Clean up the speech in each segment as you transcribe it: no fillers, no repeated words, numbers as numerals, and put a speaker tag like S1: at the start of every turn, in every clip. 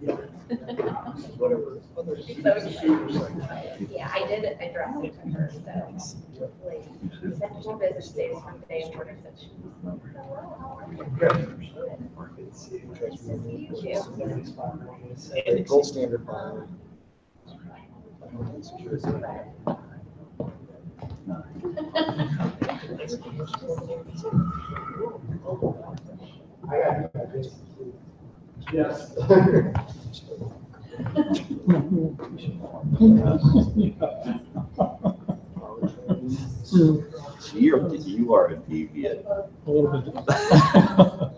S1: Yeah. Whatever.
S2: Yeah, I did address it to her, so like, we sent two business days from day and order such.
S1: And the gold standard bar. Yes.
S3: You are a deviant.
S4: A little bit.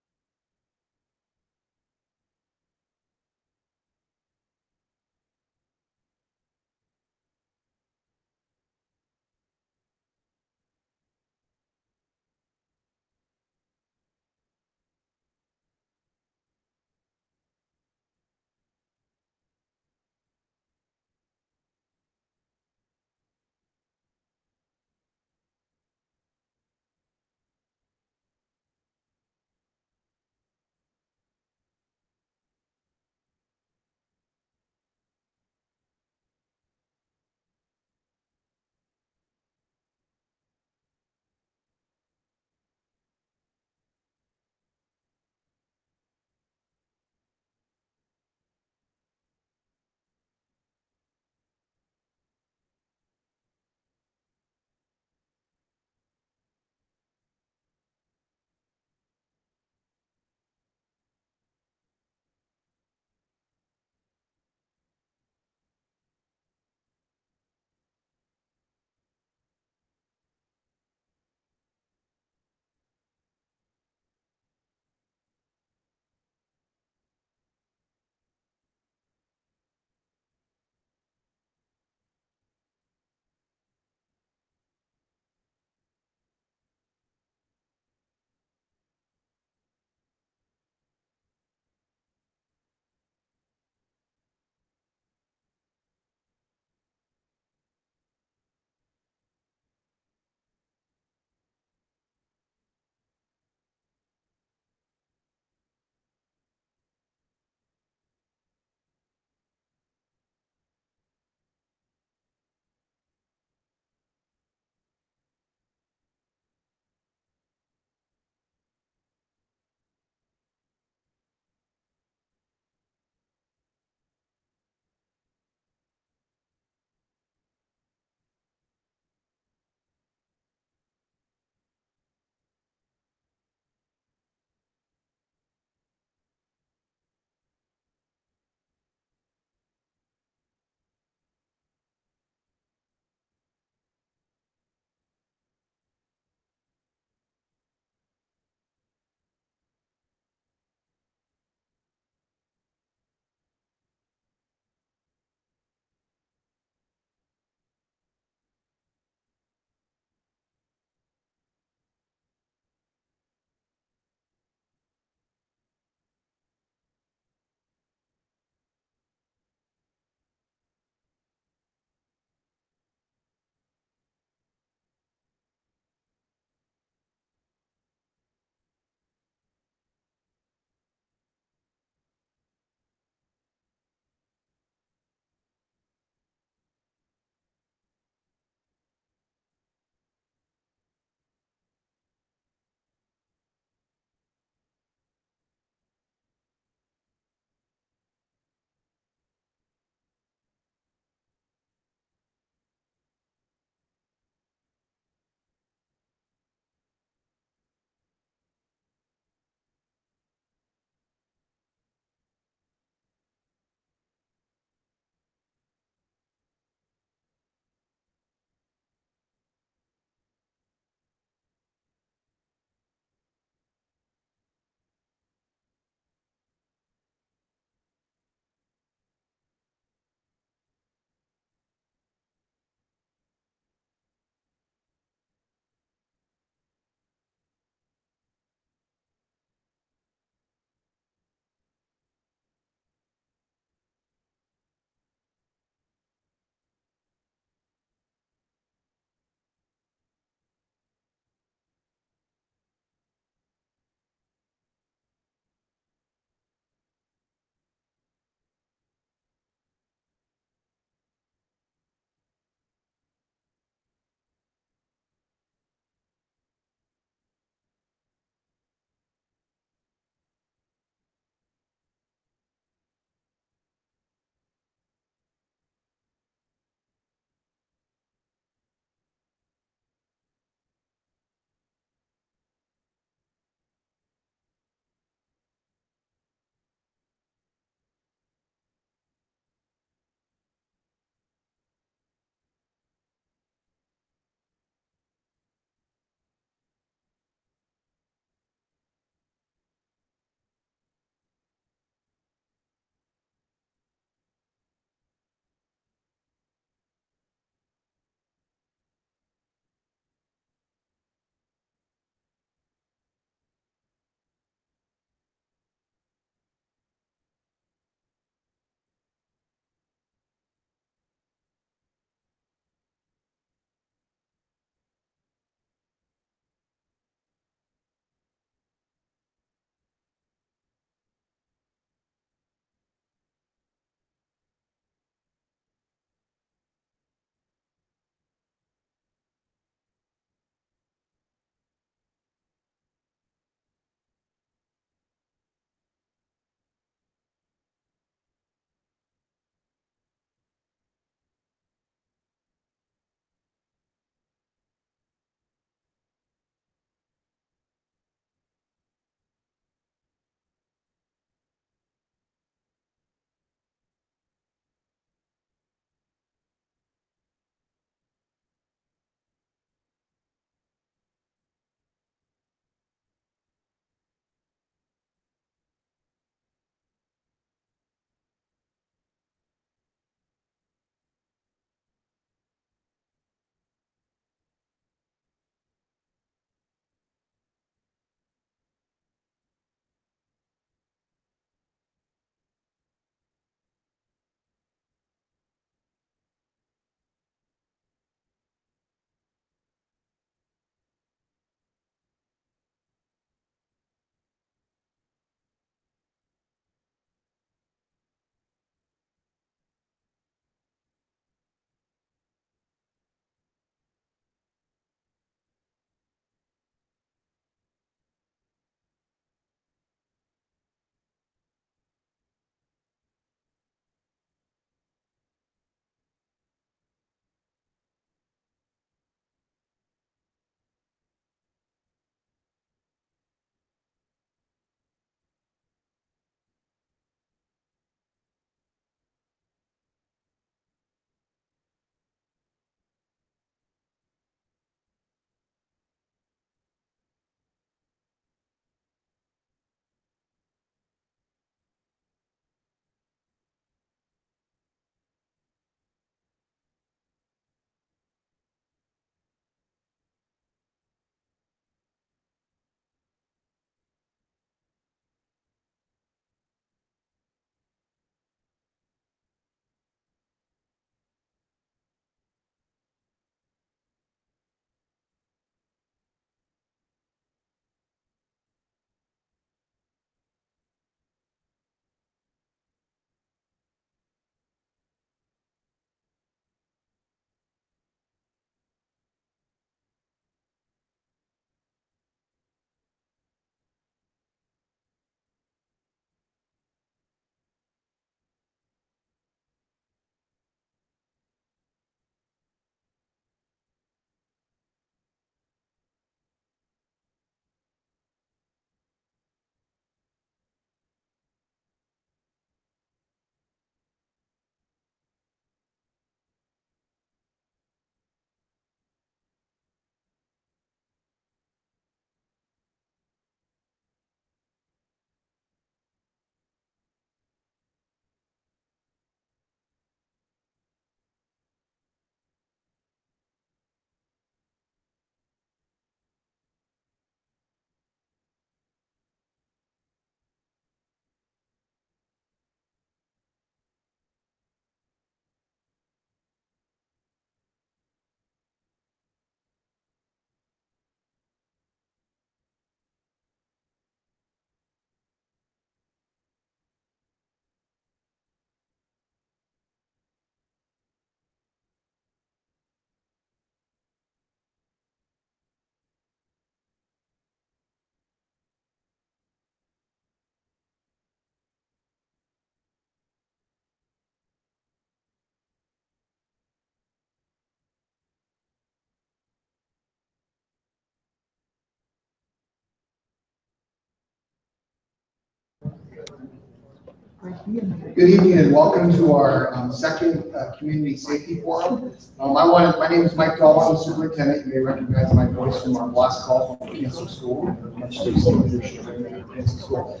S5: Good evening and welcome to our second Community Safety Forum. My name is Mike Dahl, I'm the superintendent. You may recognize my voice from our last call from Kansas School. Much to the leadership of Kansas School.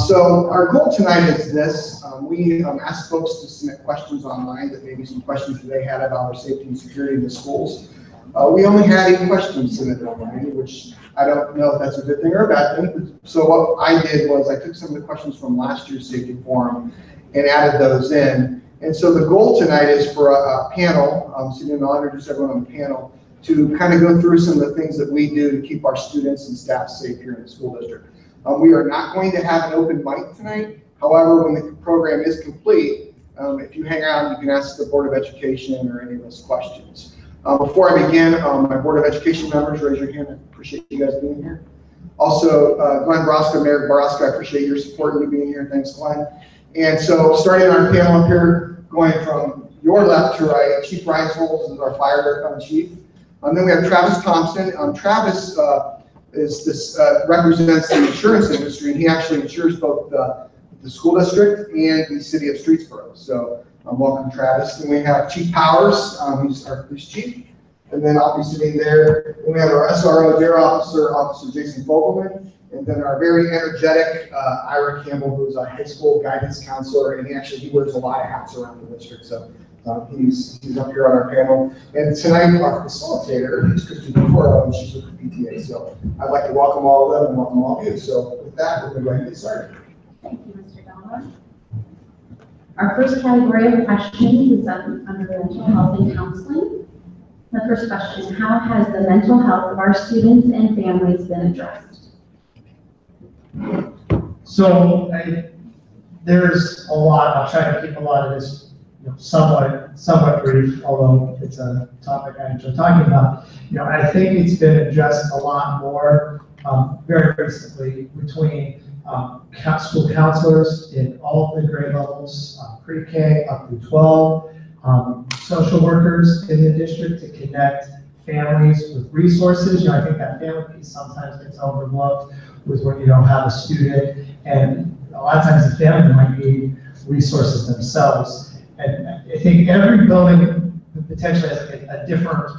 S5: So our goal tonight is this. We asked folks to submit questions online, that maybe some questions that they had about our safety and security in the schools. We only had 8 questions submitted online, which I don't know if that's a good thing or a bad thing. So what I did was I took some of the questions from last year's safety forum and added those in. And so the goal tonight is for a panel, so I'm going to introduce everyone on the panel, to kind of go through some of the things that we do to keep our students and staff safe here in the school district. We are not going to have an open mic tonight. However, when the program is complete, if you hang out, you can ask the Board of Education or any of those questions. Before I begin, my Board of Education members, raise your hand. I appreciate you guys being here. Also, Glenn Broska, Mayor Broska, I appreciate your support and you being here. Thanks, Glenn. And so, starting our panel up here, going from your left to right, Chief Ryan Souls is our fire chief. Then we have Travis Thompson. Travis represents the insurance industry, and he actually insures both the school district and the city of Streetsboro. So welcome, Travis. Then we have Chief Powers, who's our police chief. And then I'll be sitting there. And we have our SRO Dare Officer, Officer Jason Fogelman. And then our very energetic Ira Campbell, who's a high school guidance counselor, and he wears a lot of hats around the district. So he's up here on our panel. And tonight, our facilitator is Christy Before, and she's with the PTA. So I'd like to welcome all of them and welcome all of you. So with that, we're going to go ahead and get started.
S6: Thank you, Mr. Delmore. Our first category of questions is under mental health and counseling. The first question, how has the mental health of our students and families been addressed?
S7: So there's a lot. I'll try to keep a lot of this somewhat brief, although it's a topic I enjoy talking about. I think it's been addressed a lot more very recently between school counselors in all of the grade levels, pre-K up through 12, social workers in the district to connect families with resources. I think that family piece sometimes gets overlooked with when you don't have a student, and a lot of times the family might need resources themselves. And I think every building potentially has a different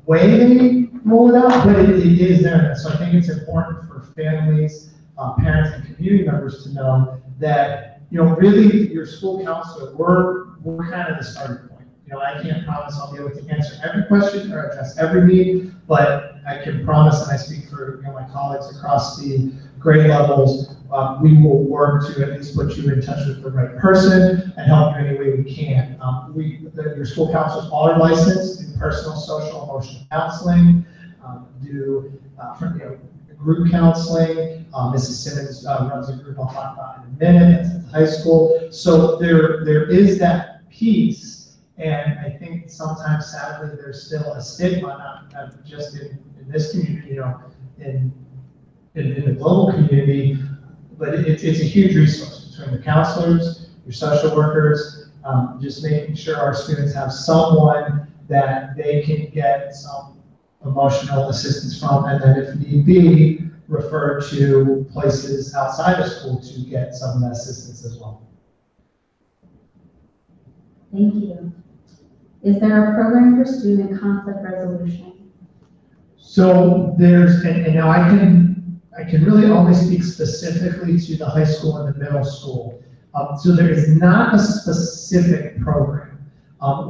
S7: way they roll it out, but it is there. So I think it's important for families, parents, and community members to know that, really your school counselor, we're kind of the starting point. I can't promise I'll be able to answer every question or address every need, but I can promise, and I speak for my colleagues across the grade levels, we will work to at least put you in touch with the right person and help you any way we can. Your school counselors are licensed in personal, social, emotional counseling, do group counseling. Mrs. Simmons runs a group I'll talk about in a minute. It's at the high school. So there is that piece. And I think sometimes, sadly, there's still a stigma, not just in this community, in the global community, but it's a huge resource between the counselors, your social workers, just making sure our students have someone that they can get some emotional assistance from, and then if need be, refer to places outside of school to get some of that assistance as well.
S6: Thank you. Is there a program for student conflict resolution?
S7: So there's, and now I can really only speak specifically to the high school and the middle school. So there is not a specific program.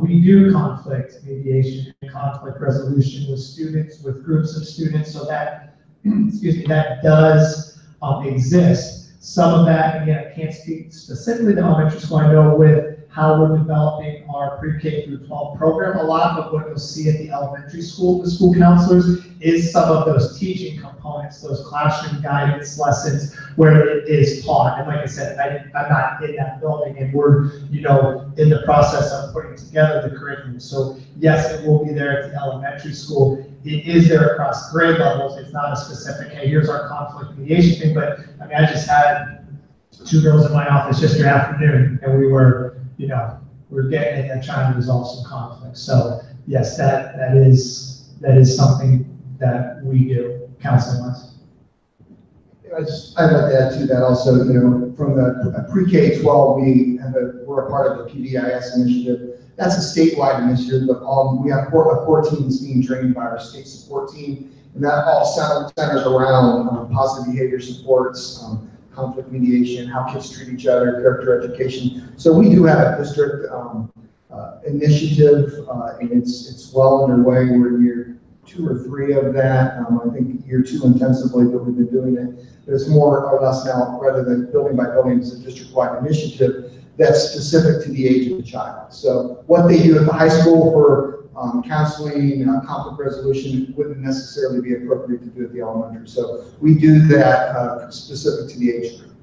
S7: We do conflict mediation and conflict resolution with students, with groups of students, so that, that does exist. Some of that, again, I can't speak specifically to elementary school. I know with how we're developing our pre-K through 12 program, a lot of what you'll see at the elementary school with school counselors is some of those teaching components, those classroom guidance lessons where it is taught. And like I said, I'm not in that building, and we're in the process of putting together the curriculum. So yes, it will be there at the elementary school. It is there across grade levels. It's not a specific, hey, here's our conflict mediation thing, but I just had 2 girls in my office yesterday afternoon, and we were getting it and trying to resolve some conflict. So yes, that is something that we do counseling wise.
S5: I'd like to add to that also, you know, from the pre-K-12, we're a part of the PBIS initiative. That's a statewide initiative, but we have core teams being trained by our state support team, and that all centers around positive behavior supports, conflict mediation, how kids treat each other, character education. So we do have a district initiative, and it's well underway. We're in year 2 or 3 of that. I think year 2 intensively, but we've been doing it. But it's more or less now, rather than building by building, it's a district-wide initiative that's specific to the age of the child. So what they do at the high school for counseling, conflict resolution wouldn't necessarily be appropriate to do at the elementary. So we do that specific to the age group.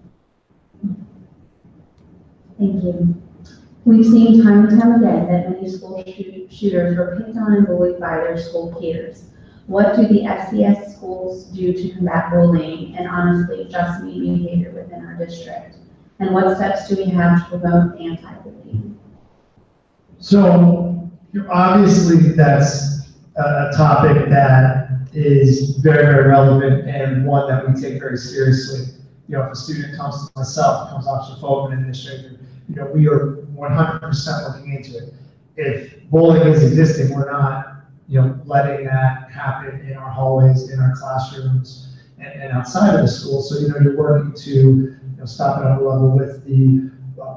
S6: Thank you. We've seen time and time again that many school shooters were picked on and bullied by their school peers. What do the FCS schools do to combat bullying and honestly just mean behavior within our district? And what steps do we have to promote anti-bullying?
S7: So obviously that's a topic that is very, very relevant and one that we take very seriously. You know, if a student comes to myself, comes off the phone, an administrator, you know, we are 100% looking into it. If bullying is existing, we're not, you know, letting that happen in our hallways, in our classrooms, and outside of the school. So, you know, you're working to, you know, stop it on the level with the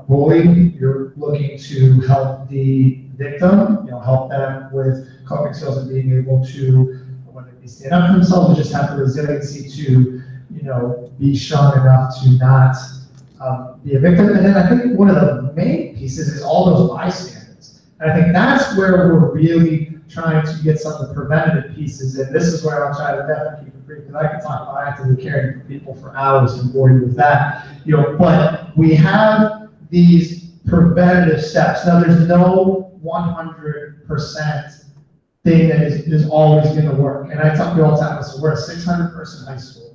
S7: bullying. You're looking to help the victim, you know, help them with coping skills and being able to, whether it be stand up for themselves or just have the resiliency to, you know, be strong enough to not be a victim. And then I think one of the main pieces is all those bystanders. And I think that's where we're really trying to get some of the preventative pieces. And this is where I'll try to definitely keep it brief, because I can talk about actively caring for people for hours and bore you with that. You know, but we have these preventative steps. Now, there's no 100% thing that is always going to work. And I tell you all the time, so we're a 600-person high school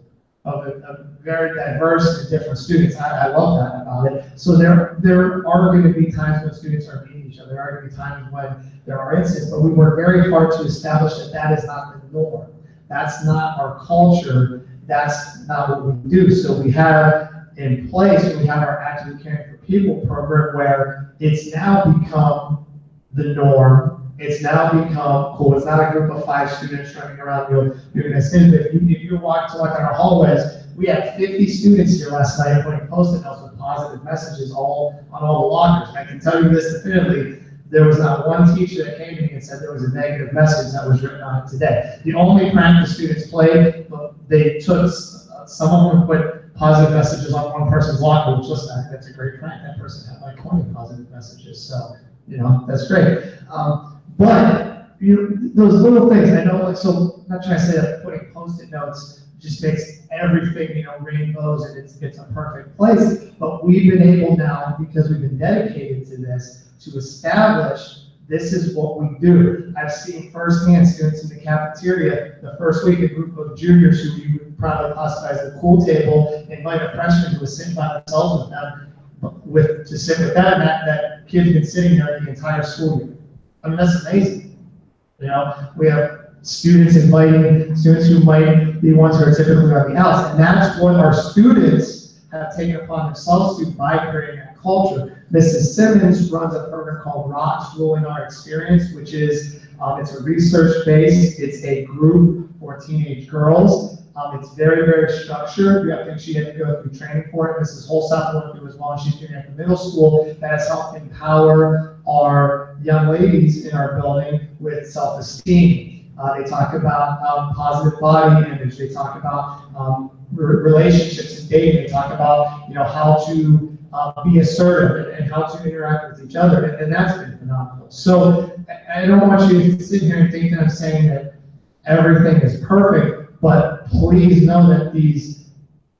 S7: of a very diverse and different students. I love that about it. So there are going to be times when students are meeting each other. There are going to be times when there are incidents, but we work very hard to establish that that is not the norm. That's not our culture. That's not what we do. So we have in place, we have our Actively Caring for People program where it's now become the norm. It's now become cool. It's not a group of 5 students running around doing this thing. If you walk to like in our hallways, we had 50 students here last night putting post-it notes with positive messages all on all the lockers. And I can tell you this definitively, there was not one teacher that came to me and said there was a negative message that was written on it today. The only prank the students played, they took, some of them put positive messages on one person's locker, which listen, that's a great prank. That person had like 20 positive messages. So, you know, that's great. But you know, those little things, I know, like, so I'm not trying to say that putting post-it notes just makes everything, you know, rainbows and it's a perfect place. But we've been able now, because we've been dedicated to this, to establish this is what we do. I've seen firsthand students in the cafeteria the first week, a group of juniors who we would probably classify as the cool table, invite a freshman who was sitting by themselves with them, to sit with them, and that kid's been sitting there the entire school year. I mean, that's amazing. You know, we have students inviting students who might be ones who are typically on the outs, and that's what our students have taken upon themselves to by creating that culture. Mrs. Simmons runs a program called Rocks Ruling Our Experience, which is, it's a research-based, it's a group for teenage girls. It's very, very structured. I think she had to go through training for it. Mrs. Holsap went through as well. She's doing it at the middle school. That has helped empower our young ladies in our building with self-esteem. They talk about positive body image. They talk about relationships and dating. They talk about, you know, how to be assertive and how to interact with each other, and that's been phenomenal. So I don't want you to sit here and think that I'm saying that everything is perfect, but please know that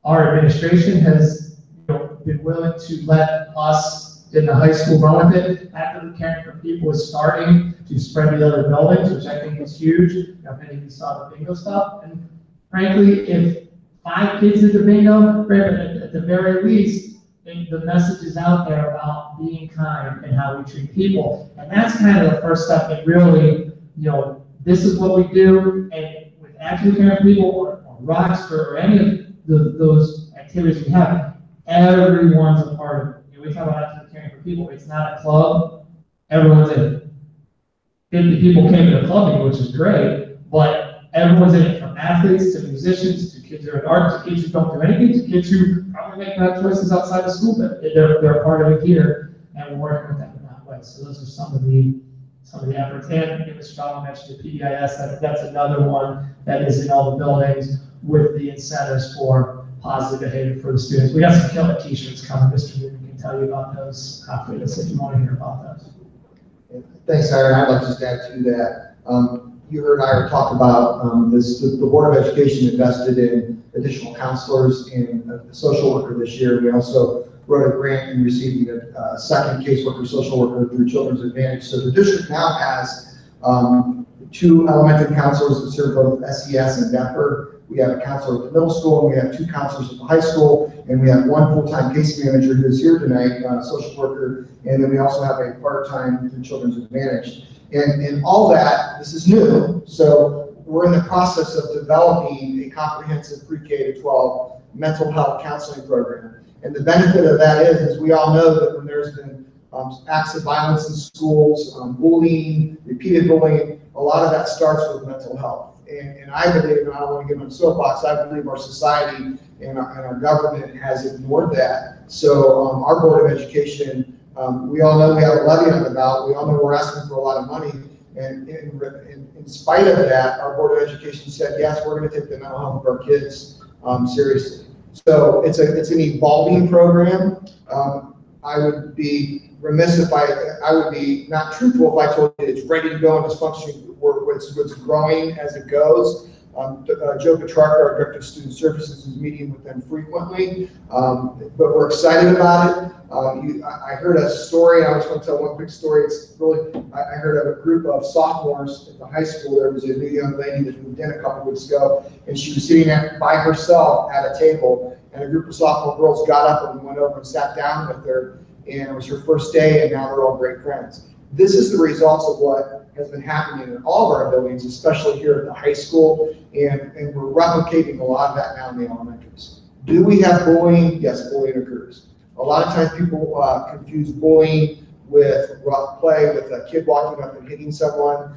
S7: our administration has, you know, been willing to let us in the high school run with it. Actively Caring for People is starting to spread to the other buildings, which I think is huge. You know, many of you saw the bingo stuff, and frankly, if 5 kids did the bingo, at the very least, the message is out there about being kind and how we treat people. And that's kind of the first step that really, you know, this is what we do. And with Actively Caring for People or Rocks or any of those activities we have, everyone's a part of it. You know, we talk about active caring for people, it's not a club, everyone's in it. 50 people came to the club meeting, which is great, but everyone's in it, from athletes to musicians to kids who are in art to kids who don't do anything to kids who probably make bad choices outside of school, but they're a part of it here, and we're working with them in that way. So those are some of the efforts. And Mr. Donald mentioned the PBIS, that's another one that is in all the buildings with the incentives for positive behavior for the students. We got some killer t-shirts coming. Mr. Newton can tell you about those after this if you want to hear about those.
S5: Thanks, Aaron. I'd like to just add to that. You heard Ira talk about the Board of Education invested in additional counselors and a social worker this year. We also wrote a grant and received a second caseworker, social worker through Children's Advantage. So the district now has 2 elementary counselors that serve both SES and DEPR. We have a counselor at the middle school, and we have 2 counselors at the high school, and we have 1 full-time case manager who's here tonight, a social worker, and then we also have a part-time through Children's Advantage. And all that, this is new, so we're in the process of developing a comprehensive pre-K to 12 mental health counseling program. And the benefit of that is we all know that when there's been acts of violence in schools, bullying, repeated bullying, a lot of that starts with mental health. And I believe, and I don't want to get on a soapbox, I believe our society and our government has ignored that. So our Board of Education, we all know we have a levy on the ballot. We all know we're asking for a lot of money. And in spite of that, our Board of Education said, yes, we're going to take the mental health of our kids seriously. So it's an evolving program. I would be remiss if I would be not truthful if I told you it's ready to go and it's functioning. It's growing as it goes. Joe Petrarca, our Director of Student Services, is meeting with them frequently, but we're excited about it. I heard a story, I was going to tell one quick story. It's really, I heard of a group of sophomores at the high school. There was a new young lady that moved in a couple weeks ago, and she was sitting by herself at a table, and a group of sophomore girls got up and went over and sat down with her, and it was her first day, and now they're all great friends. This is the results of what has been happening in all of our buildings, especially here at the high school, and we're replicating a lot of that now in the elementaries. Do we have bullying? Yes, bullying occurs. A lot of times people confuse bullying with rough play, with a kid walking up and hitting someone.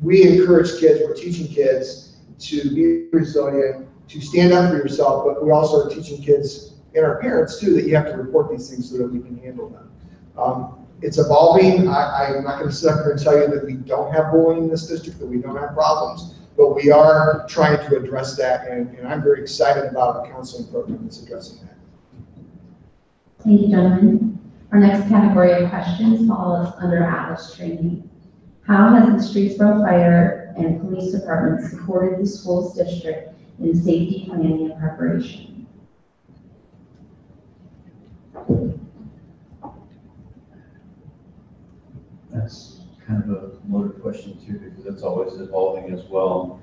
S5: We encourage kids, we're teaching kids to be resilient, to stand up for yourself, but we also are teaching kids and our parents too that you have to report these things so that we can handle them. It's evolving. I'm not going to sit up here and tell you that we don't have bullying in this district, that we don't have problems, but we are trying to address that, and I'm very excited about our counseling program that's addressing that.
S6: Thank you, gentlemen. Our next category of questions falls under ALICE training. How has the Streetsboro Fire and Police Department supported the school's district in safety planning and preparation?
S3: That's kind of a loaded question too, because it's always evolving as well.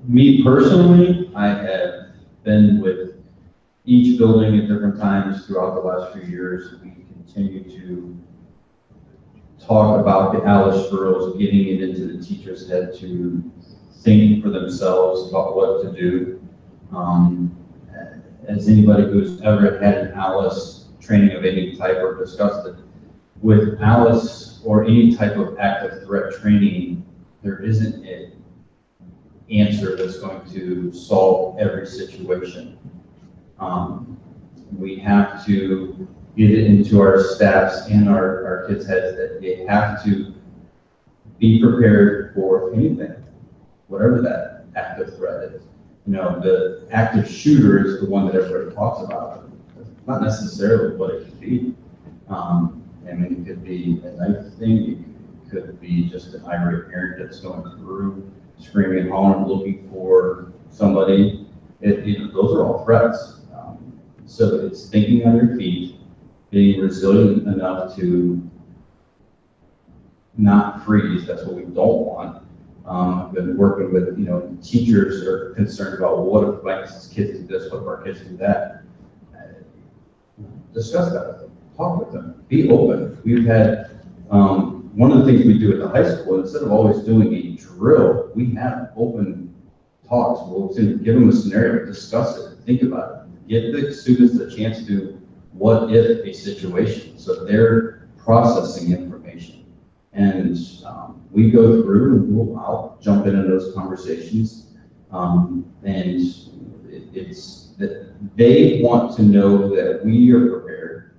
S3: Me personally, I have been with each building at different times throughout the last few years. We continue to talk about the ALICE drills, getting it into the teacher's head to think for themselves about what to do. As anybody who's ever had an ALICE training of any type or discussed it, with ALICE or any type of active threat training, there isn't an answer that's going to solve every situation. We have to get it into our staffs and our kids' heads that they have to be prepared for anything, whatever that active threat is. You know, the active shooter is the one that everybody talks about. Not necessarily what it could be. I mean, it could be a knife thing. It could be just an irate parent that's going through, screaming, hollering, looking for somebody. Those are all threats. So it's thinking on your feet, being resilient enough to not freeze. That's what we don't want. I've been working with, teachers are concerned about, well, what if my kids do this, what if our kids do that? Discuss that with them, talk with them, be open. We've had, one of the things we do at the high school, instead of always doing a drill, we have open talks, we'll give them a scenario, discuss it, think about it. Give the students a chance to what if a situation, so they're processing information. And we go through and I'll jump into those conversations. And it's that they want to know that we are prepared,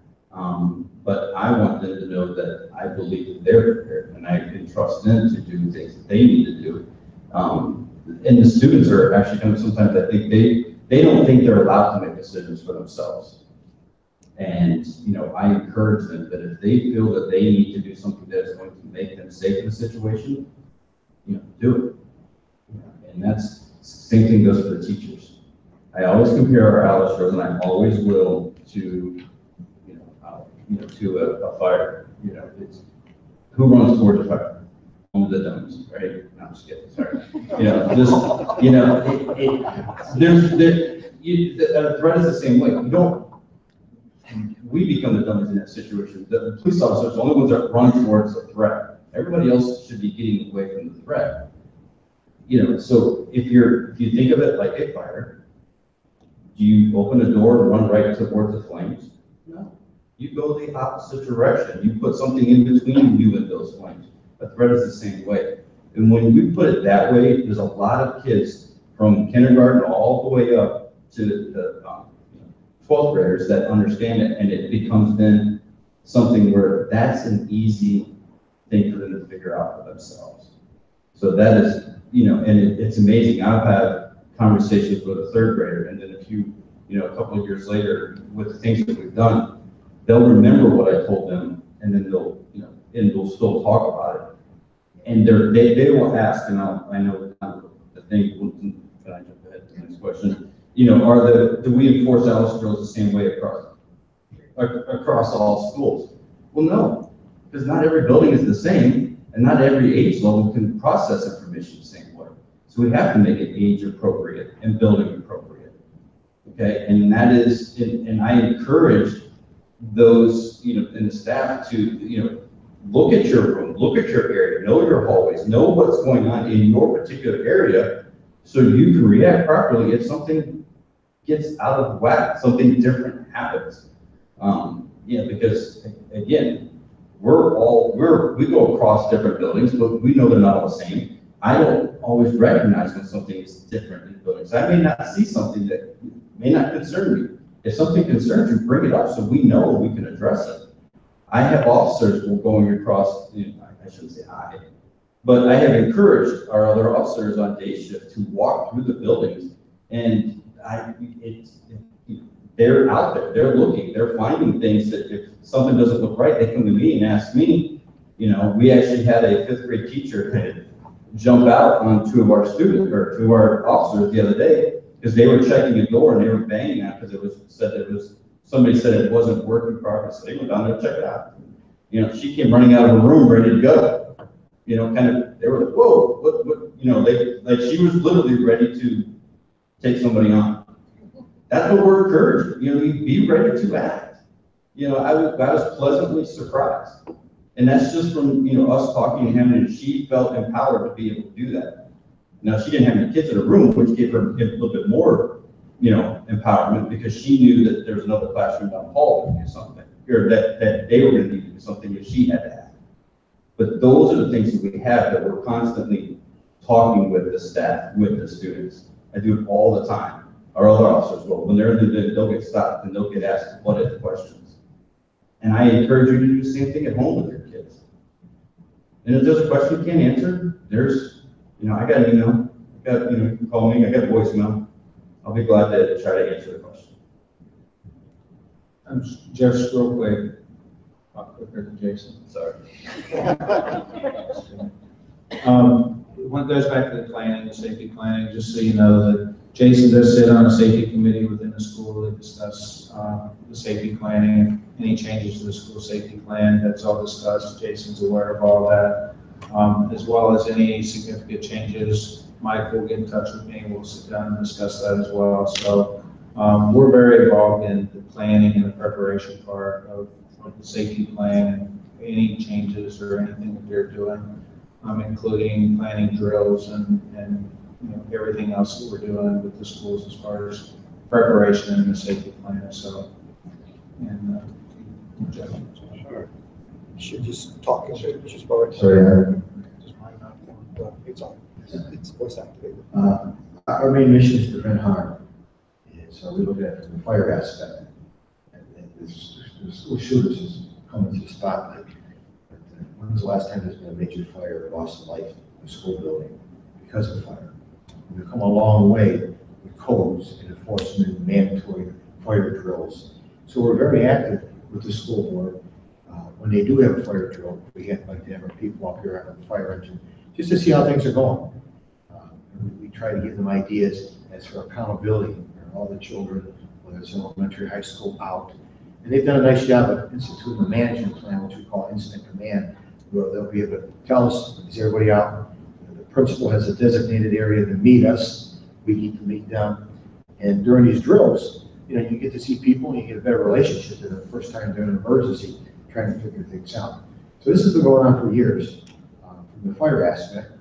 S3: but I want them to know that I believe that they're prepared and I can trust them to do things that they need to do. And the students are actually kind of, sometimes I think they don't think they're allowed to make decisions for themselves. And, you know, I encourage them that if they feel that they need to do something that's going to make them safe in a situation, you know, do it. And that's, same thing goes for the teachers. I always compare our Alisters, and I always will, to, to a fire. You know, it's who runs towards a fire? Only the dummies, right? No, I'm just kidding. Sorry. You know, just, you know, the threat is the same way. You don't. We become the dummies in that situation. The police officers are the only ones that run towards a threat. Everybody else should be getting away from the threat. You know, so if you think of it like a fire, do you open a door and run right towards the flames? No. You go the opposite direction. You put something in between you and those flames. A threat is the same way. And when we put it that way, there's a lot of kids from kindergarten all the way up to the 12th graders that understand it, and it becomes then something where that's an easy thing for them to figure out for themselves. So that is, you know, and it's amazing. I've had conversations with a 3rd grader, and then a couple of years later, with the things that we've done, they'll remember what I told them, and then they'll still talk about it. And they will ask, and I know the thing, can I jump ahead to the next question? You know, do we enforce Alice drills the same way across all schools? Well, no, because not every building is the same, and not every age level can process information the same way. So we have to make it age appropriate and building appropriate. Okay, and that is, and I encourage those, you know, in the staff to, you know, look at your room, look at your area, know your hallways, know what's going on in your particular area, so you can react properly if something gets out of whack, something different happens. Because again, we go across different buildings, but we know they're not all the same. I don't always recognize when something is different in buildings. I may not see something that may not concern me. If something concerns you, bring it up so we know we can address it. I have officers who are going across, I shouldn't say I, but I have encouraged our other officers on day shift to walk through the buildings, and they're out there, they're looking, they're finding things that if something doesn't look right, they come to me and ask me. You know, we actually had a 5th grade teacher kind of jump out on 2 of our students, or 2 of our officers the other day, because they were checking a door and they were banging on because somebody said it wasn't working properly, so they went down there to check it out. You know, she came running out of her room ready to go. You know, they were like, whoa, what, you know, she was literally ready to take somebody on. That's what we're encouraged. You know, be ready to act. You know, I was pleasantly surprised. And that's just from, us talking to him, and she felt empowered to be able to do that. Now, she didn't have any kids in her room, which gave her a little bit more, empowerment, because she knew that there was another classroom down the hall to do something, or that they were going to need to do something if she had to act. But those are the things that we have that we're constantly talking with the staff, with the students. I do it all the time. Our other officers will. When they're in the they'll get stopped and they'll get asked what if questions. And I encourage you to do the same thing at home with your kids. And if there's a question you can't answer, there's, I got an email, you can call me, I got a voicemail. I'll be glad to try to answer the question.
S1: Just real quick, quicker than Jason.
S3: Sorry.
S1: When it goes back to the planning, the safety planning, just so you know that Jason does sit on a safety committee within the school to discuss the safety planning, any changes to the school safety plan, that's all discussed. Jason's aware of all that, as well as any significant changes. Mike will get in touch with me, we'll sit down and discuss that as well. So we're very involved in the planning and the preparation part of the safety plan and any changes or anything that they're doing, including planning drills and everything else that we're doing with the schools as far as preparation and the safety plan, so. And, Jeff.
S4: Sure. Should just talk and shit, just borrow.
S3: Sorry,
S4: Just mind not, it's on, it's voice activated.
S8: Our main mission is to prevent harm. And so we look at the fire aspect. And the school shooters is coming to the spotlight. But when was the last time there's been a major fire or loss of life in a school building because of fire? We've come a long way with codes and enforcement and mandatory fire drills. So we're very active with the school board. When they do have a fire drill, we like to have our people up here on the fire engine, just to see how things are going. We try to give them ideas as for accountability for all the children, whether it's elementary, high school, out. And they've done a nice job of instituting a management plan, which we call incident command, where they'll be able to tell us, is everybody out? The principal has a designated area to meet us. We need to meet them. And during these drills, you get to see people and you get a better relationship than the first time during an emergency, trying to figure things out. So this has been going on for years from the fire aspect.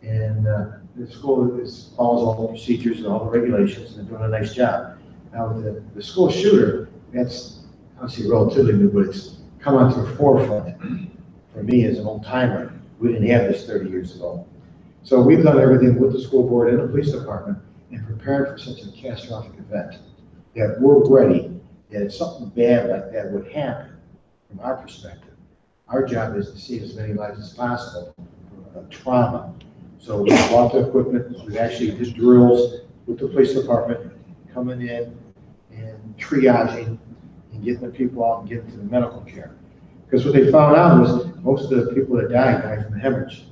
S8: And the school follows all the procedures and all the regulations and they're doing a nice job. Now with the school shooter, that's obviously relatively new, but it's come onto the forefront. For me as an old timer, we didn't have this 30 years ago. So we've done everything with the school board and the police department and prepared for such a catastrophic event that we're ready that if something bad like that would happen, from our perspective, our job is to save as many lives as possible from trauma. So we bought the equipment, we actually did drills with the police department, coming in and triaging and getting the people out and getting to the medical care. Because what they found out was most of the people that died from hemorrhage.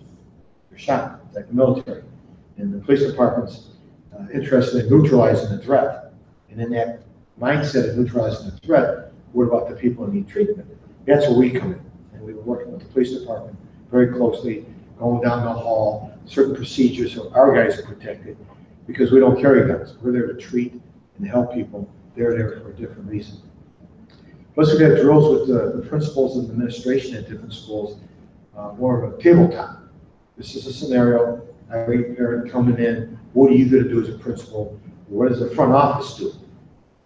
S8: They're shot, like the military. And the police department's interested in neutralizing the threat. And in that mindset of neutralizing the threat, what about the people who need treatment? That's where we come in. And we were working with the police department very closely, going down the hall, certain procedures so our guys are protected because we don't carry guns. We're there to treat and help people. They're there for a different reason. Plus we've got drills with the principals and administration at different schools, more of a tabletop. This is a scenario, every parent coming in, what are you going to do as a principal? What does the front office do?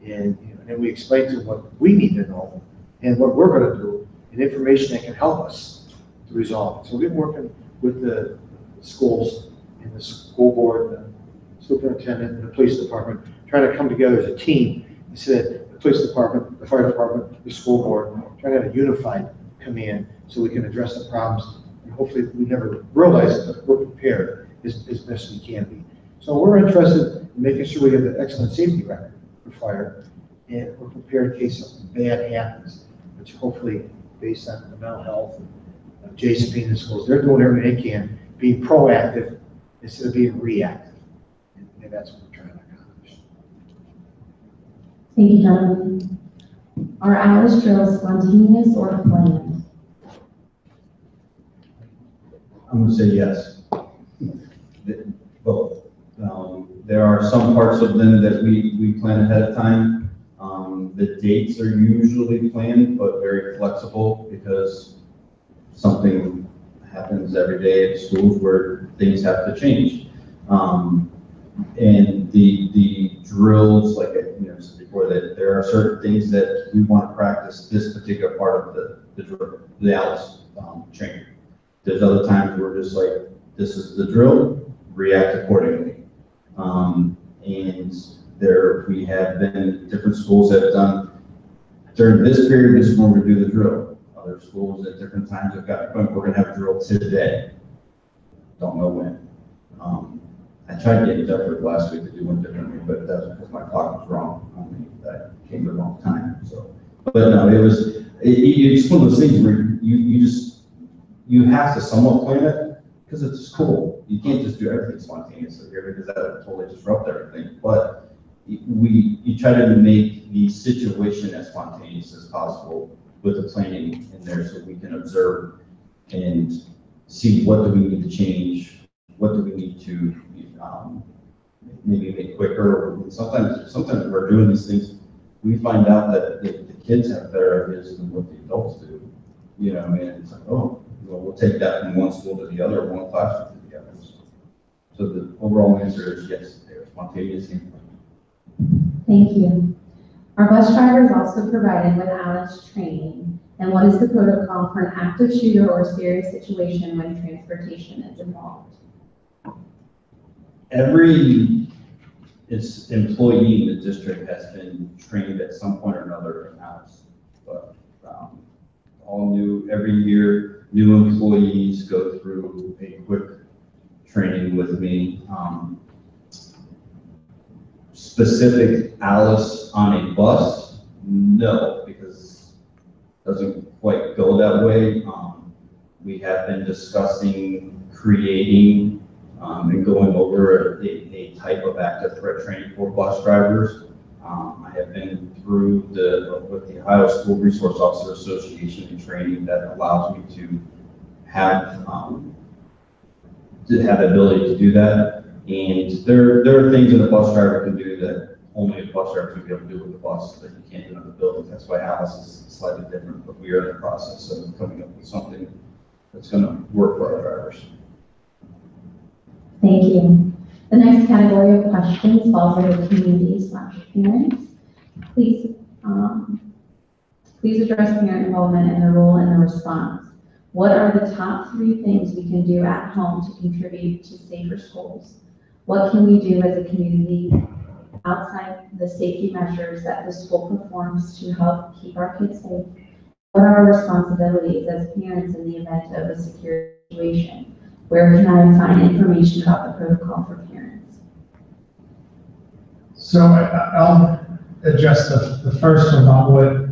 S8: And then we explain to them what we need to know and what we're going to do and information that can help us to resolve it. So we've been working with the schools and the school board, the superintendent, and the police department, trying to come together as a team instead of the police department, the fire department, the school board, trying to have a unified command so we can address the problems. And hopefully we never realize it, but we're prepared as best we can be. So we're interested in making sure we have an excellent safety record for fire, and we're prepared in case something bad happens, which hopefully based on the mental health and Jason being in the schools, they're doing everything they can, being proactive instead of being reactive. And that's what we're trying to accomplish.
S6: Thank you, gentlemen. Are Alice drills spontaneous or planned?
S3: I'm gonna say yes. Both. There are some parts of them that we plan ahead of time. The dates are usually planned, but very flexible because something happens every day at schools where things have to change. And the drills, like I said before, that there are certain things that we want to practice this particular part of the Alice training. There's other times where we're just like, this is the drill, react accordingly. And there we have been different schools that have done during this period, this is when we do the drill. Other schools at different times have got, we're going to have a drill today. Don't know when. I tried getting Jeffrey last week to do one differently, but that's because my clock was wrong. That came at the wrong time. So, but no, it's one of those things where you have to somewhat plan it because it's school. You can't just do everything spontaneously here because that would totally disrupt everything. But you try to make the situation as spontaneous as possible with the planning in there so we can observe and see what do we need to change, what do we need to maybe make quicker. Sometimes we're doing these things, we find out that the kids have better ideas than what the adults do. And it's like, oh, well, we'll take that from one school to the other, one classroom to the other. So the overall answer is yes, they're spontaneous and
S6: Thank you. Our bus driver is also provided with ALICE training. And what is the protocol for an active shooter or serious situation when transportation is involved?
S3: every employee in the district has been trained at some point or another in house. But every year, new employees go through a quick training with me. Specific Alice on a bus, no, because it doesn't quite go that way. We have been discussing creating and going over a type of active threat training for bus drivers. I have been through with the Ohio School Resource Officer Association and training that allows me to have the ability to do that. And there are things that a bus driver can do that only a bus driver can be able to do with the bus that you can't do in other buildings. That's why Alice is slightly different, but we are in the process of coming up with something that's going to work for our drivers.
S6: Thank you. The next category of questions falls under community/parents. Please address parent involvement and their role in the response. What are the top 3 things we can do at home to contribute to safer schools? What can we do as a community outside the safety measures that the school performs to help keep our kids safe? What are our responsibilities as parents in the event of a secure situation? Where can I find information about the protocol for parents?
S7: So I'll address the first one about what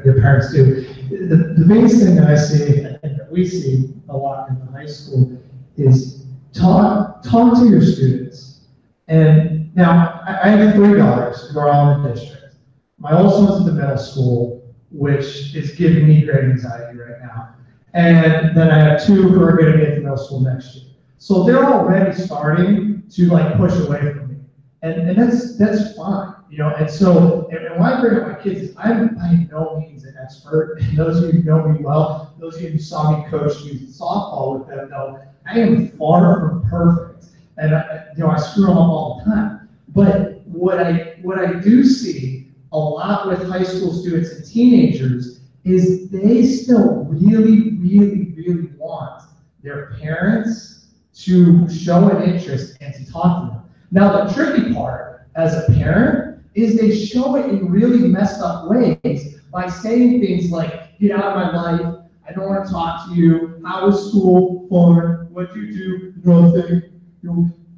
S7: your parents do. The biggest thing that I see, and that we see a lot in the high school, is talk to your students. And now, I have 3 daughters who are all in the district. My oldest one's in the middle school, which is giving me great anxiety right now. And then I have 2 who are going to be at the middle school next year. So they're already starting to push away from me. And that's fine, and so, and why I bring up my kids is I'm by no means an expert. And those of you who know me well, those of you who saw me coach youth softball with them know I am far from perfect. And I screw them up all the time. But what I do see a lot with high school students and teenagers is they still really, really, really want their parents to show an interest and to talk to them. Now, the tricky part as a parent is they show it in really messed up ways by saying things like, get out of my life, I don't want to talk to you, how was school, fun, what you do, nothing,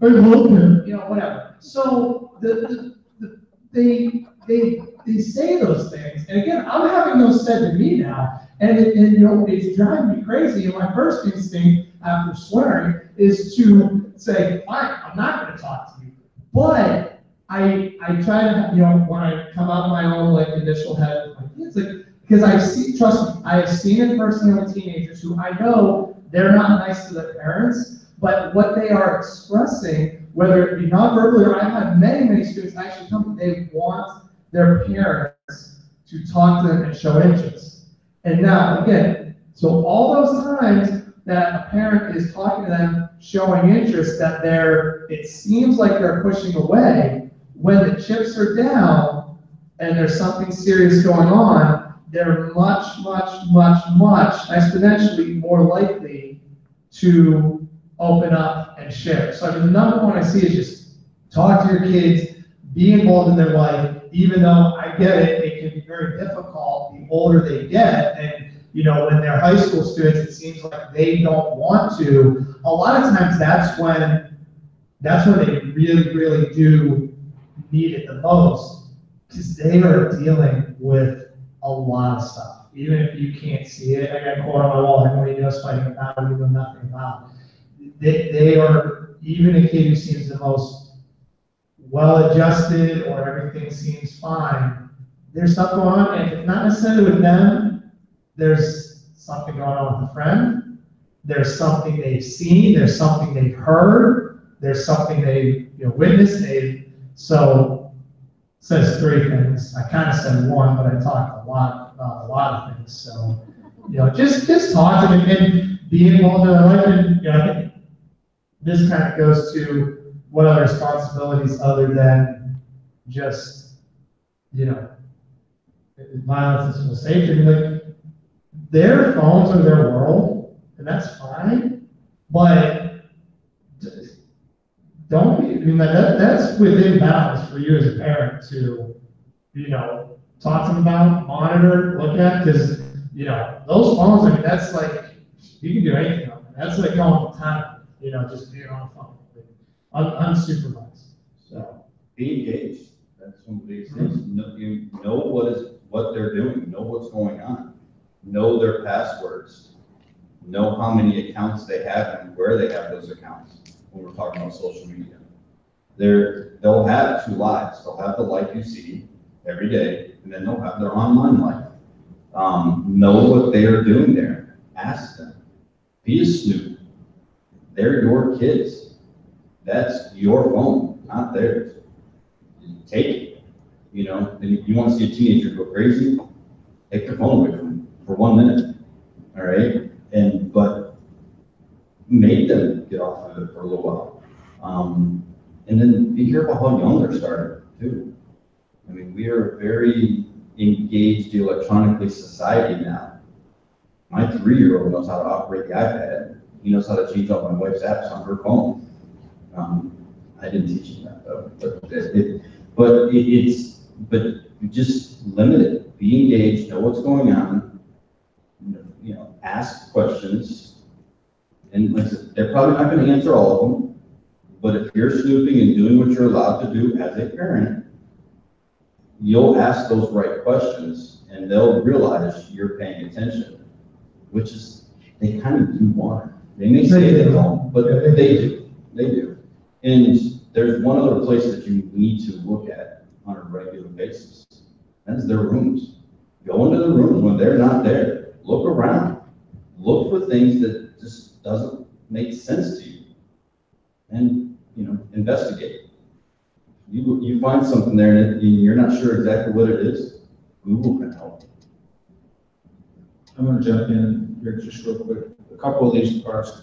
S7: I love him, whatever. So they say those things, and again, I'm having those said to me now, and it's driving me crazy. And my first instinct after swearing is to say, fine, I'm not going to talk to you. But I try to, when I come out of my own initial head with my kids, because trust me, I have seen it personally with teenagers who I know they're not nice to their parents, but what they are expressing, whether it be non-verbally or I've had many students actually come, they want their parents to talk to them and show interest. And now, again, so all those times that a parent is talking to them, showing interest, that it seems like they're pushing away, when the chips are down and there's something serious going on, they're much exponentially more likely to open up and share. So the number one I see is just talk to your kids, be involved in their life, even though I get it can be very difficult the older they get. And when they're high school students, it seems like they don't want to. A lot of times that's when they really do need it the most, because they are dealing with a lot of stuff. Even if you can't see it, I got a quote on my wall, everybody knows fighting about it, we know nothing about it. They are, even a kid who seems the most well-adjusted or everything seems fine, there's stuff going on, and if not necessarily with them, there's something going on with a friend, there's something they've seen, there's something they've heard, there's something they witnessed. So it says 3 things. I kind of said 1, but I talked a lot about a lot of things. So just talk to them and be involved in their life. And this kind of goes to what other responsibilities other than just, violence and physical safety. I mean, like, their phones are their world, and that's fine, but don't be, I mean, that's within bounds for you as a parent to, talk to them about, monitor, look at, because, those phones, I mean, that's like, you can do anything on them. That's like all the time, just being on the phone, unsupervised, so.
S3: Be engaged. That's one of the biggest things. You know what they're doing, know what's going on, know their passwords, know how many accounts they have and where they have those accounts when we're talking about social media. They'll have 2 lives. They'll have the life you see every day, and then they'll have their online life. Know what they are doing there. Ask them. Be a snoop. They're your kids. That's your phone, not theirs. Take it. And if you want to see a teenager go crazy, take their phone away from them for 1 minute. All right? But make them get off of it for a little while. And then be careful how young they're starting, too. I mean, we are a very engaged electronically society now. My 3-year-old knows how to operate the iPad. He knows how to change all my wife's apps on her phone. I didn't teach him that, though. But you just limit it. Be engaged, know what's going on, ask questions. And like I said, they're probably not going to answer all of them, but if you're snooping and doing what you're allowed to do as a parent, you'll ask those right questions and they'll realize you're paying attention, which is, they kind of do want it. They may say they don't, but they do. They do. And there's one other place that you need to look at on a regular basis. That's their rooms. Go into the rooms when they're not there. Look around. Look for things that just doesn't make sense to you. And, investigate. You find something there and you're not sure exactly what it is, Google can help.
S1: I'm going to jump in here just real quick. A couple of these parts,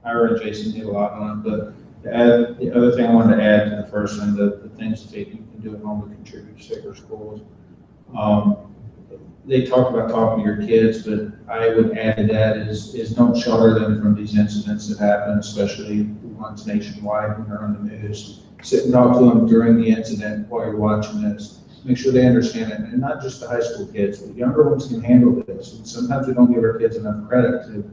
S1: Ira and Jason did a lot on it, but to add, the other thing I wanted to add to the first one, the things that you can do at home to contribute to safer schools. They talk about talking to your kids, but I would add to that is don't shelter them from these incidents that happen, especially ones nationwide when they're on the news. Sit and talk to them during the incident while you're watching this. Make sure they understand it, and not just the high school kids, but younger ones can handle this. And sometimes we don't give our kids enough credit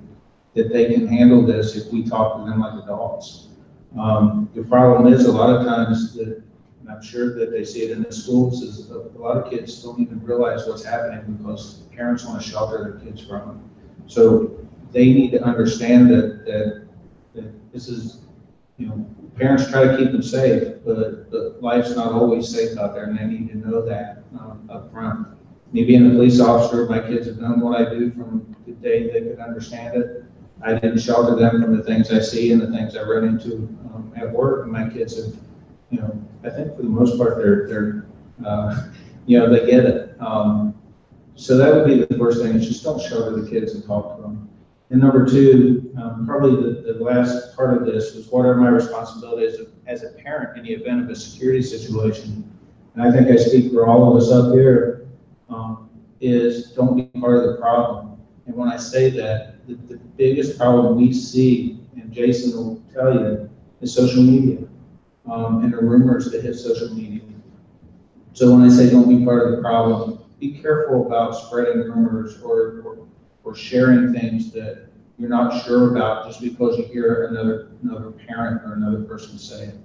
S1: that they can handle this if we talk to them like adults. The problem is a lot of times that, and I'm sure that they see it in the schools, is a lot of kids don't even realize what's happening because parents want to shelter their kids from them. So they need to understand that this is, parents try to keep them safe, but life's not always safe out there, and they need to know that up front. Me being a police officer, my kids have known what I do from the day they could understand it. I didn't shelter them from the things I see and the things I run into at work, and my kids have, I think for the most part, they're they get it. So that would be the first thing, is just don't shelter the kids and talk to them. And number 2, probably the last part of this was, what are my responsibilities as a parent in the event of a security situation? And I think I speak for all of us up here, is don't be part of the problem. And when I say that, the biggest problem we see, and Jason will tell you, is social media, and the rumors that hit social media. So when I say don't be part of the problem, be careful about spreading rumors or sharing things that you're not sure about just because you hear another parent or another person say it.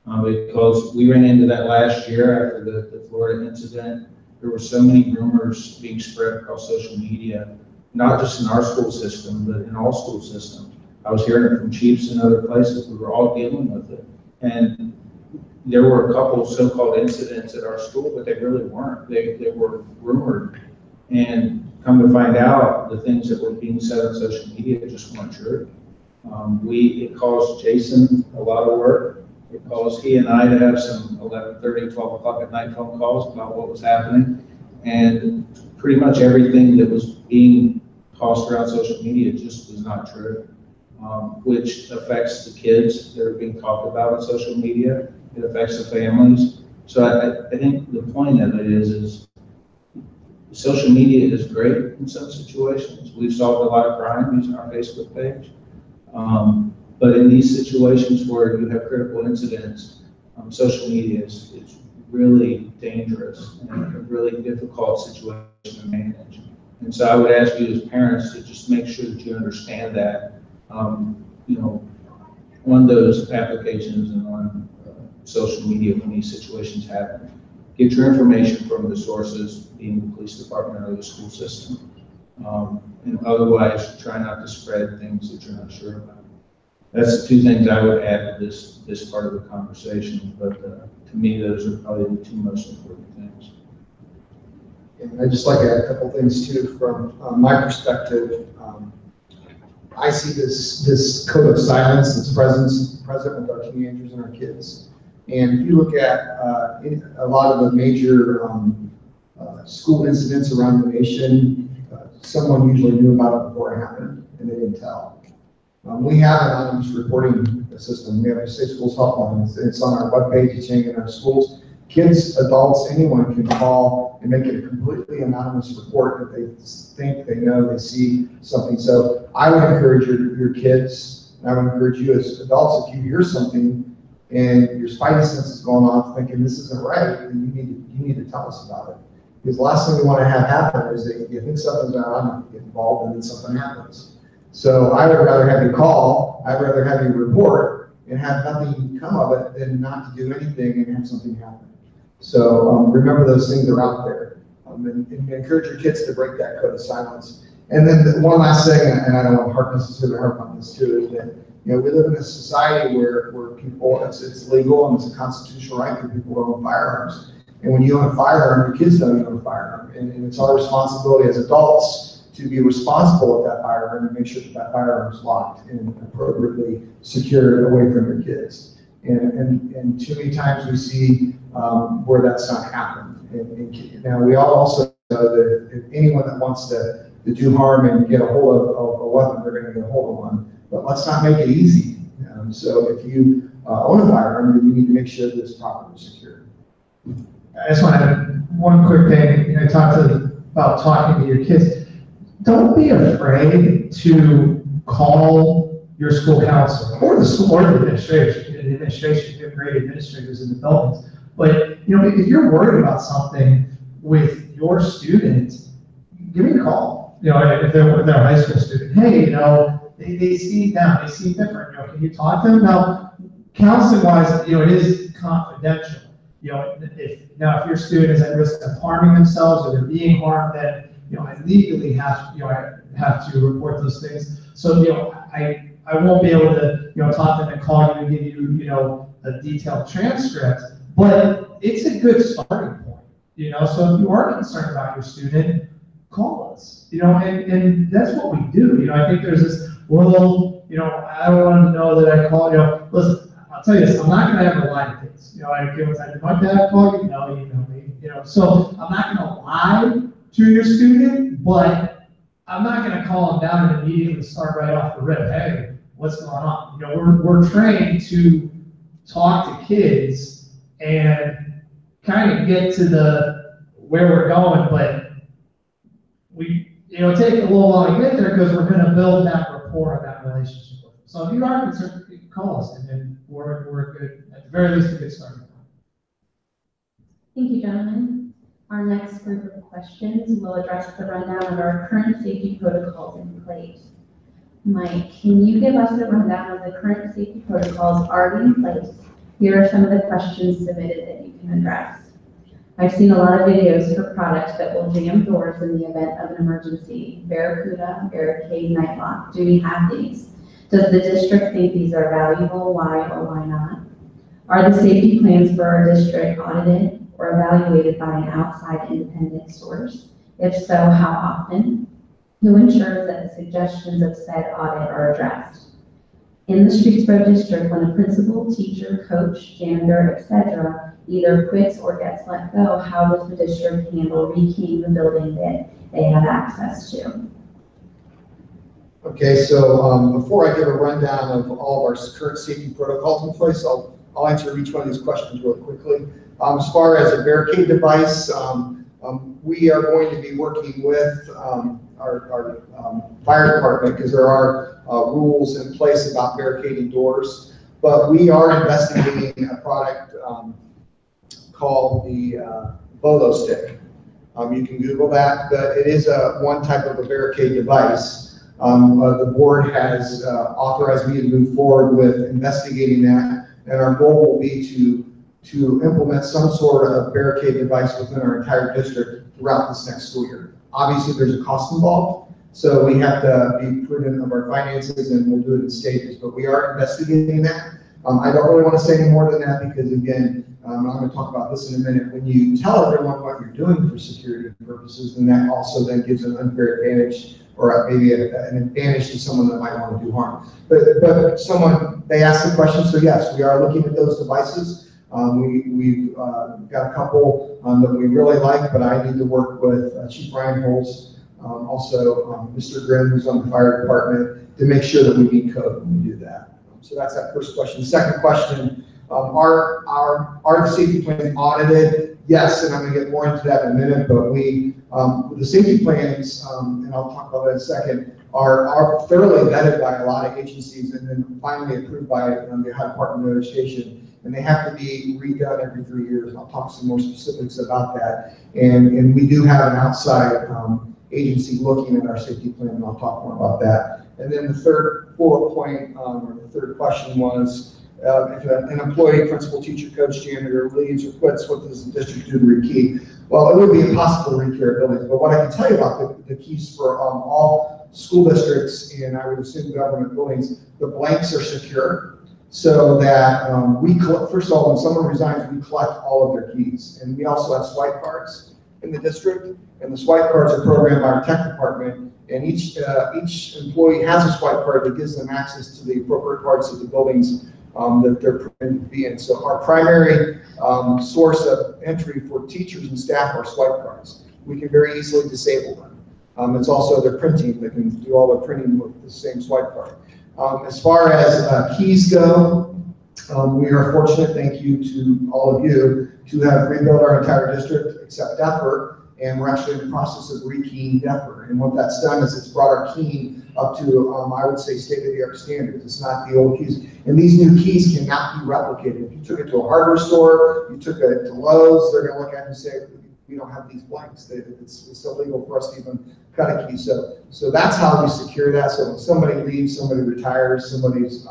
S1: Because we ran into that last year after the Florida incident. There were so many rumors being spread across social media, not just in our school system, but in all school systems. I was hearing it from chiefs and other places. We were all dealing with it. And there were a couple of so-called incidents at our school, but they really weren't. They were rumored. And come to find out, the things that were being said on social media just weren't true. It caused Jason a lot of work. It caused he and I to have some 11:30, 12 o'clock at night phone calls about what was happening. And pretty much everything that was being tossed around social media just was not true. which affects the kids that are being talked about on social media. It affects the families. So I think the point of it is social media is great in some situations. We've solved a lot of crime using our Facebook page. But in these situations where you have critical incidents, social media is really dangerous and a really difficult situation to manage. And so I would ask you as parents to just make sure that you understand that, on those applications and on social media when these situations happen. Get your information from the sources, being the police department or the school system. And otherwise, try not to spread things that you're not sure about. That's the two things I would add to this part of the conversation, but to me, those are probably the two most important things.
S5: And I'd just like to add a couple things too from my perspective. I see this code of silence that's present with our teenagers and our kids. And if you look at a lot of the major school incidents around the nation, someone usually knew about it before it happened and they didn't tell. We have an anonymous reporting system. We have a Safe Schools Helpline. It's on our webpage, it's hanging in our schools. Kids, adults, anyone can call and make it a completely anonymous report if they think, they know, they see something. So I would encourage your kids, and I would encourage you as adults, if you hear something and your spidey sense is going off thinking this isn't right, then you need to tell us about it. Because the last thing we want to have happen is that you think something's going on, you get involved, and then something happens. So I would rather have you call, I'd rather have you report and have nothing come of it than not to do anything and have something happen. So remember those things are out there. And encourage your kids to break that code of silence. And then one last thing, and I don't want to necessarily harp on this too, is that we live in a society where people, it's legal and it's a constitutional right for people to own firearms. And when you own a firearm, your kids don't own a firearm. And it's our responsibility as adults to be responsible with that firearm and make sure that firearm is locked and appropriately secured away from your kids. And too many times we see where that's not happened. And now we all also know that if anyone that wants to do harm and get a hold of a weapon, they're going to get a hold of one. But let's not make it easy. So if you own a firearm, then you need to make sure that it's properly secured.
S7: I just want to add one quick thing. I talked about talking to your kids. Don't be afraid to call your school counselor or the school or the administration. The administration, you have great administrators in the buildings. But if you're worried about something with your student, give me a call. If they're a high school student, hey, they seem down, they seem different. Can you talk to them? Now, counseling wise, it is confidential. If your student is at risk of harming themselves or they're being harmed, then I legally have to report those things. So I won't be able to talk to them and call you and give you a detailed transcript, but it's a good starting point. So if you are concerned about your student, call us. And that's what we do. I think there's this little I don't want to know that I called. Listen, I'll tell you this, I'm not going to ever lie to kids. Did my dad call you? No, you know me. So I'm not going to lie to your student, but I'm not going to call them down and immediately start right off the rip. Hey, what's going on? We're trained to talk to kids and kind of get to where we're going, but it'll take a little while to get there because we're going to build that rapport and that relationship with them. So if you are concerned, you can call us, and then we're good, at the very least, a good starting point.
S6: Thank you, gentlemen. Our next group of questions will address the rundown of our current safety protocols in place. Mike, can you give us a rundown of the current safety protocols already in place? Here are some of the questions submitted that you can address. I've seen a lot of videos for products that will jam doors in the event of an emergency. Barracuda, Barricade, Nightlock. Do we have these? Does the district think these are valuable? Why or why not? Are the safety plans for our district audited or evaluated by an outside independent source? If so, how often? Who ensures that the suggestions of said audit are addressed? In the Streetsboro district, when a principal, teacher, coach, janitor, etc. either quits or gets let go, how does the district handle rekeying the building that they have access to?
S5: Okay, so before I give a rundown of all of our current safety protocols in place, I'll answer each one of these questions real quickly. As far as a barricade device, we are going to be working with our fire department because there are rules in place about barricading doors. But we are investigating a product called the Bolo Stick. You can Google that, but it is one type of a barricade device. The board has authorized me to move forward with investigating that, and our goal will be to implement some sort of barricade device within our entire district throughout this next school year. Obviously, there's a cost involved, so we have to be prudent of our finances, and we'll do it in stages, but we are investigating that. I don't really want to say any more than that because, again, I'm going to talk about this in a minute. When you tell everyone what you're doing for security purposes, then that also then gives an unfair advantage or maybe an advantage to someone that might want to do harm. But someone, they asked the question, so yes, we are looking at those devices. We've got a couple that we really like, but I need to work with Chief Ryan Holes, also Mr. Grimm, who's on the fire department, to make sure that we meet code when we do that. So that's that first question. Second question, are the safety plans audited? Yes, and I'm going to get more into that in a minute, but the safety plans, and I'll talk about that in a second, are thoroughly vetted by a lot of agencies and then finally approved by the Ohio Department of Education. And they have to be redone every 3 years. And I'll talk some more specifics about that. And we do have an outside agency looking at our safety plan, and I'll talk more about that. And then the third bullet point, or the third question was, if an employee, principal, teacher, coach, janitor leaves or quits, what does the district do to rekey? Well, it would be impossible to rekey our buildings, but what I can tell you about the keys for all school districts, and I would assume government buildings, the blanks are secure, so that we collect, first of all, when someone resigns, we collect all of their keys. And we also have swipe cards in the district, and the swipe cards are programmed by our tech department, and each employee has a swipe card that gives them access to the appropriate parts of the buildings that they're permitted to be in. So our primary source of entry for teachers and staff are swipe cards. We can very easily disable them. It's also their printing. They can do all their printing with the same swipe card. As far as keys go, we are fortunate, thank you to all of you, to have rebuilt our entire district except Deptford, and we're actually in the process of rekeying Deptford. And what that's done is it's brought our keying up to, I would say, state-of-the-art standards. It's not the old keys. And these new keys cannot be replicated. If you took it to a hardware store, you took it to Lowe's, they're going to look at it and say, we don't have these blanks. It's illegal for us to even cut a key. So that's how we secure that. So when somebody leaves, somebody retires, somebody's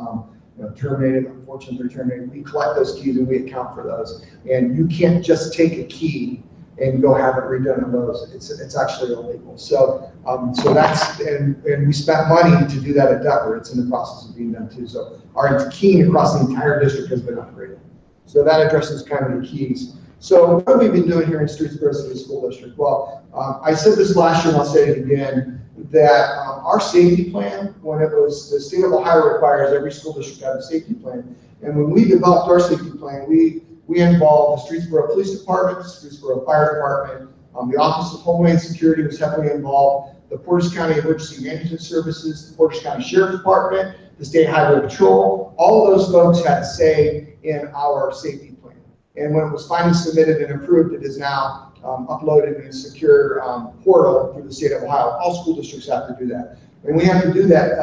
S5: terminated, unfortunately terminated, we collect those keys and we account for those. And you can't just take a key and go have it redone in Lowe's. It's actually illegal. So that's, and we spent money to do that at Deptford. It's in the process of being done too. So our keying across the entire district has been upgraded. So that addresses kind of the keys. So what have we been doing here in Streetsboro City School District? Well, I said this last year and I'll say it again, that our safety plan, when it was, the state of Ohio requires every school district to have a safety plan. And when we developed our safety plan, we involved the Streetsboro Police Department, the Streetsboro Fire Department, the Office of Homeland Security was heavily involved, the Portage County Emergency Management Services, the Portage County Sheriff Department, the State Highway Patrol. All of those folks had a say in our safety plan. And when it was finally submitted and approved, it is now uploaded in a secure portal through the state of Ohio. All school districts have to do that. And we have to do that,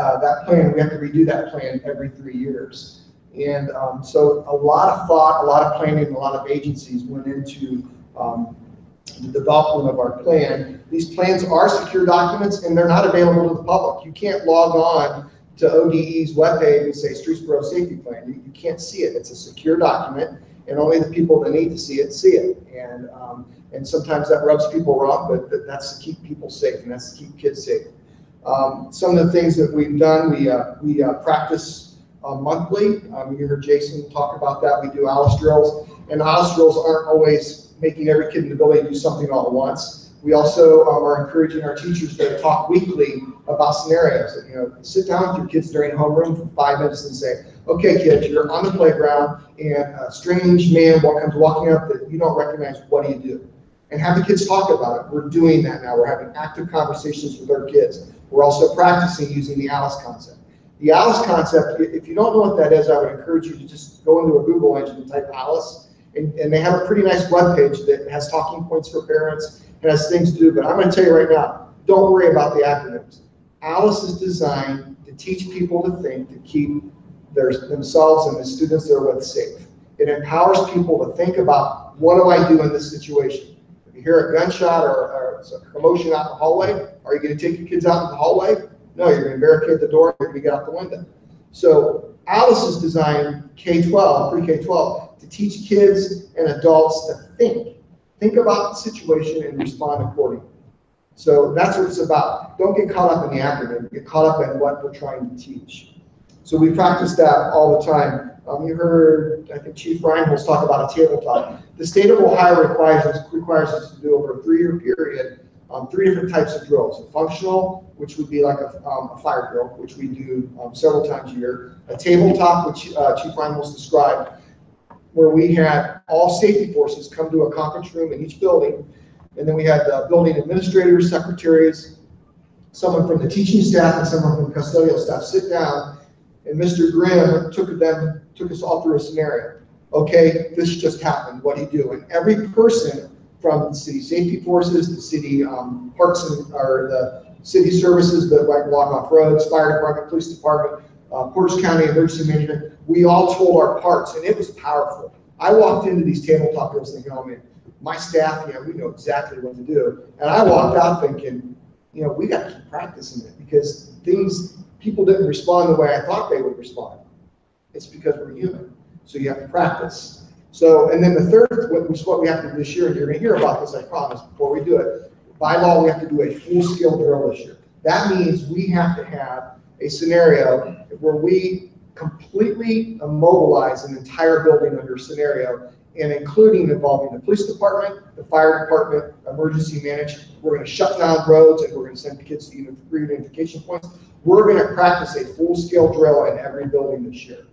S5: plan, we have to redo that plan every 3 years. And so a lot of thought, a lot of planning, a lot of agencies went into the development of our plan. These plans are secure documents and they're not available to the public. You can't log on to ODE's webpage and say Streetsboro Safety Plan. You can't see it. It's a secure document and only the people that need to see it. And sometimes that rubs people wrong, but that's to keep people safe and that's to keep kids safe. Some of the things that we've done, we practice monthly. You heard Jason talk about that. We do ALICE drills, and ALICE drills aren't always making every kid in the building do something all at once. We also are encouraging our teachers to talk weekly about scenarios. Sit down with your kids during homeroom for 5 minutes and say, okay, kids, you're on the playground and a strange man comes walking up that you don't recognize. What do you do? And have the kids talk about it. We're doing that now. We're having active conversations with our kids. We're also practicing using the ALICE concept. The ALICE concept, if you don't know what that is, I would encourage you to just go into a Google engine and type ALICE, and they have a pretty nice webpage that has talking points for parents, and has things to do, but I'm going to tell you right now, don't worry about the acronyms. ALICE is designed to teach people to think, to keep themselves and the students they're with safe. It empowers people to think about, what do I do in this situation? If you hear a gunshot or a commotion out in the hallway, are you going to take your kids out in the hallway? No, you're going to barricade the door, you're going to get out the window. So ALICE is designed K-12, pre-K-12, to teach kids and adults to think about the situation and respond accordingly. So that's what it's about. Don't get caught up in the acronym, get caught up in what we're trying to teach. So we practice that all the time. You heard, I think Chief Reinholz talk about a tabletop. The state of Ohio requires us to do over a 3-year period 3 different types of drills. A functional, which would be like a fire drill, which we do several times a year. A tabletop, which Chief Reinholz described, where we had all safety forces come to a conference room in each building. And then we had building administrators, secretaries, someone from the teaching staff and someone from the custodial staff sit down, and Mr. Grimm took us all through a scenario. Okay, this just happened, what do you do? And every person from the city safety forces, the city parks or the city services that like block off roads, fire department, police department, Portage County Emergency Management, we all told our parts, and it was powerful. I walked into these tabletop drills thinking, oh man, my staff, we know exactly what to do. And I walked out thinking, we got to keep practicing it, because people didn't respond the way I thought they would respond. It's because we're human. So you have to practice. So, and then the third, which is what we have to do this year, and you're going to hear about this, I promise, before we do it. By law, we have to do a full-scale drill this year. That means we have to have a scenario where we completely immobilize an entire building under a scenario, and including involving the police department, the fire department, emergency management. We're going to shut down roads, and we're going to send kids to re-identification points. We're going to practice a full-scale drill in every building this year.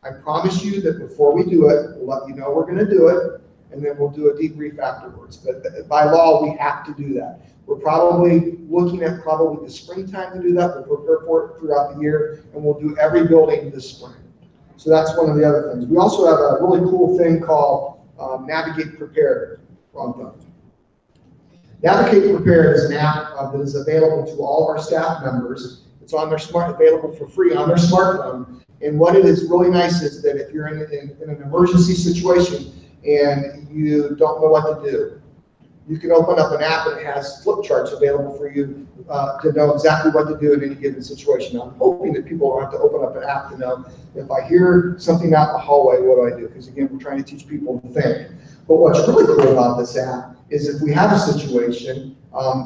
S5: I promise you that before we do it, we'll let you know we're going to do it, and then we'll do a debrief afterwards. But by law, we have to do that. We're probably looking at the springtime to do that. We'll prepare for it throughout the year, and we'll do every building this spring. So that's one of the other things. We also have a really cool thing called Navigate Prepared. Navigate Prepared is an app that is available to all of our staff members. It's on their available for free on their smartphone. And what it is really nice is that if you're in an emergency situation and you don't know what to do, you can open up an app and it has flip charts available for you to know exactly what to do in any given situation. I'm hoping that people don't have to open up an app to know, if I hear something out in the hallway, what do I do? Because again, we're trying to teach people to think. But what's really cool about this app is if we have a situation,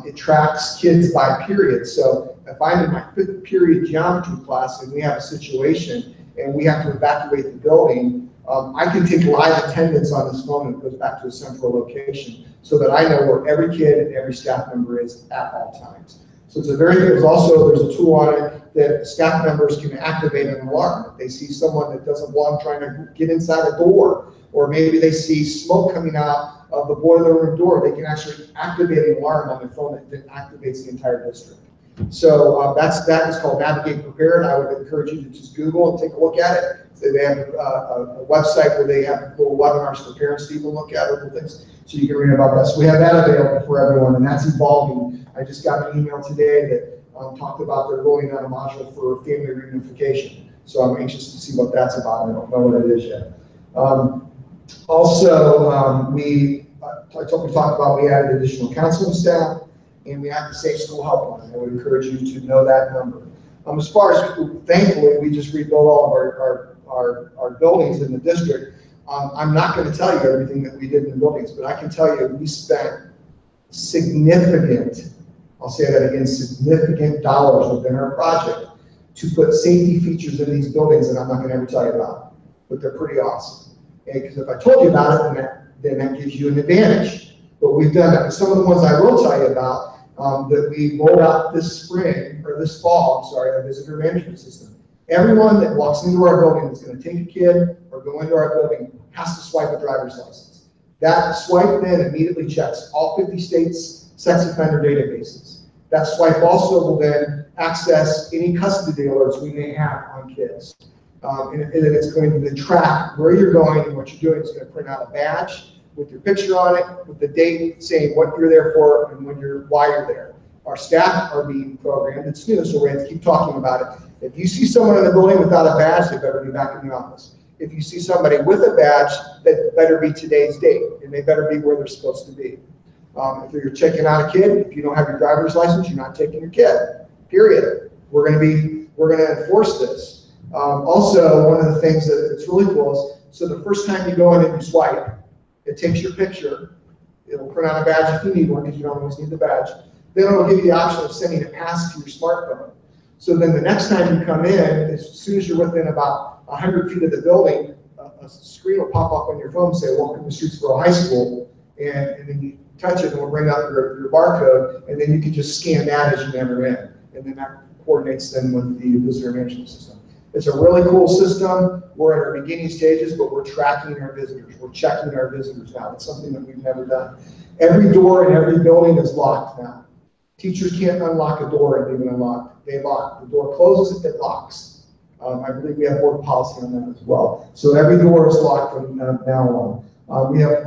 S5: it tracks kids by period. So if I'm in my 5th period geometry class and we have a situation and we have to evacuate the building, I can take live attendance on this phone, and it goes back to a central location so that I know where every kid and every staff member is at all times. So it's there's a tool on it that staff members can activate an alarm. If they see someone that doesn't belong trying to get inside a door, or maybe they see smoke coming out of the boiler room door, they can actually activate an alarm on their phone that activates the entire district. So that is called Navigate Prepared. I would encourage you to just Google and take a look at it. So they have a website where they have little webinars for parents to even look at little things, so you can read about that. So we have that available for everyone, and that's evolving. I just got an email today that talked about they're rolling out a module for family reunification. So I'm anxious to see what that's about. I don't know what it is yet. We talked about we added additional counseling staff, and we have the Safe School Helpline. I would encourage you to know that number. As far as, thankfully, we just rebuilt all of our buildings in the district. I'm not going to tell you everything that we did in the buildings, but I can tell you we spent significant, I'll say that again, significant dollars within our project to put safety features in these buildings that I'm not going to ever tell you about, but they're pretty awesome. Because if I told you about it, then that gives you an advantage. But we've done that. Some of the ones I will tell you about that we rolled out this fall, our visitor management system. Everyone that walks into our building that's going to take a kid or go into our building has to swipe a driver's license. That swipe then immediately checks all 50 states' sex offender databases. That swipe also will then access any custody alerts we may have on kids. And it's going to track where you're going and what you're doing. It's going to print out a badge with your picture on it, with the date saying what you're there for and why you're there. Our staff are being programmed. It's new, so we're going to keep talking about it. If you see someone in the building without a badge, they better be back in the office. If you see somebody with a badge, that better be today's date, and they better be where they're supposed to be. If you're checking out a kid, if you don't have your driver's license, you're not taking your kid, period. We're going to enforce this. Also, one of the things that's really cool is, so the first time you go in and you swipe, it takes your picture. It'll print out a badge if you need one, because you don't always need the badge. Then it'll give you the option of sending a pass to your smartphone. So then the next time you come in, as soon as you're within about 100 feet of the building, a screen will pop up on your phone and say, welcome to Streetsboro High School. And then you touch it and it'll bring up your barcode, and then you can just scan that as you enter in. And then that coordinates then with the visitor management system. It's a really cool system. We're in our beginning stages, but we're tracking our visitors. We're checking our visitors now. It's something that we've never done. Every door in every building is locked now. Teachers can't unlock a door and leave it unlocked. They lock. The door closes, it locks. I believe we have board policy on that as well. So every door is locked from now on. We have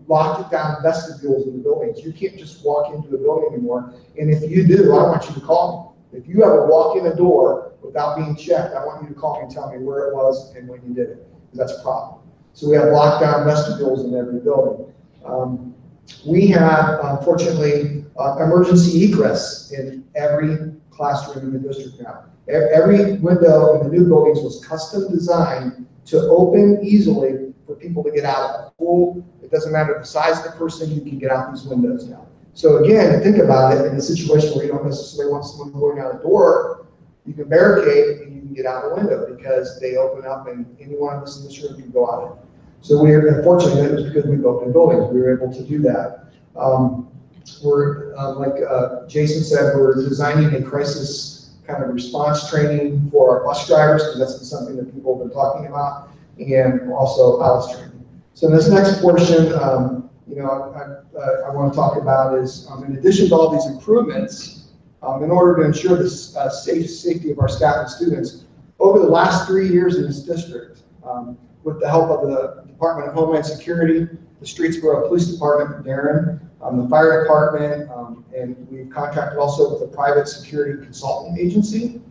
S5: locked down vestibules in the buildings. You can't just walk into the building anymore. And if you do, I want you to call me. If you ever walk in a door without being checked, I want you to call me and tell me where it was and when you did it. That's a problem. So we have locked down vestibules in every building. We have, unfortunately, emergency egress in every classroom in the district now. Every window in the new buildings was custom designed to open easily for people to get out of the pool. It doesn't matter the size of the person, you can get out these windows now. So again, think about it in a situation where you don't necessarily want someone going out a door, you can barricade and you can get out a window because they open up and any one of us in this room can go out. So we are, unfortunately, it was because we built in buildings, we were able to do that. Like Jason said, we're designing a crisis kind of response training for our bus drivers, because that's something that people have been talking about, and also ALICE training. So in this next portion, I want to talk about is, in addition to all these improvements, in order to ensure the safety of our staff and students, over the last 3 years in this district, with the help of the Department of Homeland Security, the Streetsboro Police Department, Darren, the fire department, and we've contracted also with a private security consulting agency.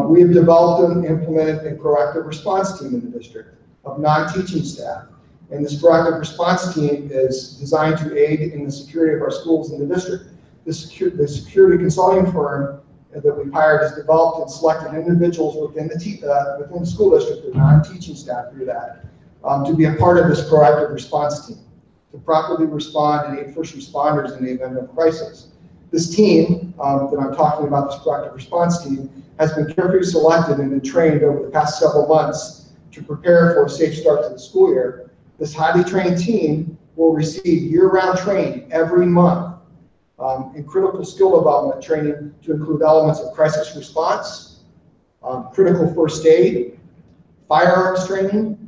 S5: We have developed and implemented a proactive response team in the district of non-teaching staff. And this proactive response team is designed to aid in the security of our schools in the district. The security consulting firm that we've hired has developed and selected individuals within the school district, the non-teaching staff through that, to be a part of this proactive response team, to properly respond and aid first responders in the event of crisis. This team that I'm talking about, this proactive response team, has been carefully selected and been trained over the past several months to prepare for a safe start to the school year. This highly trained team will receive year-round training every month in critical skill development training to include elements of crisis response, critical first aid, firearms training,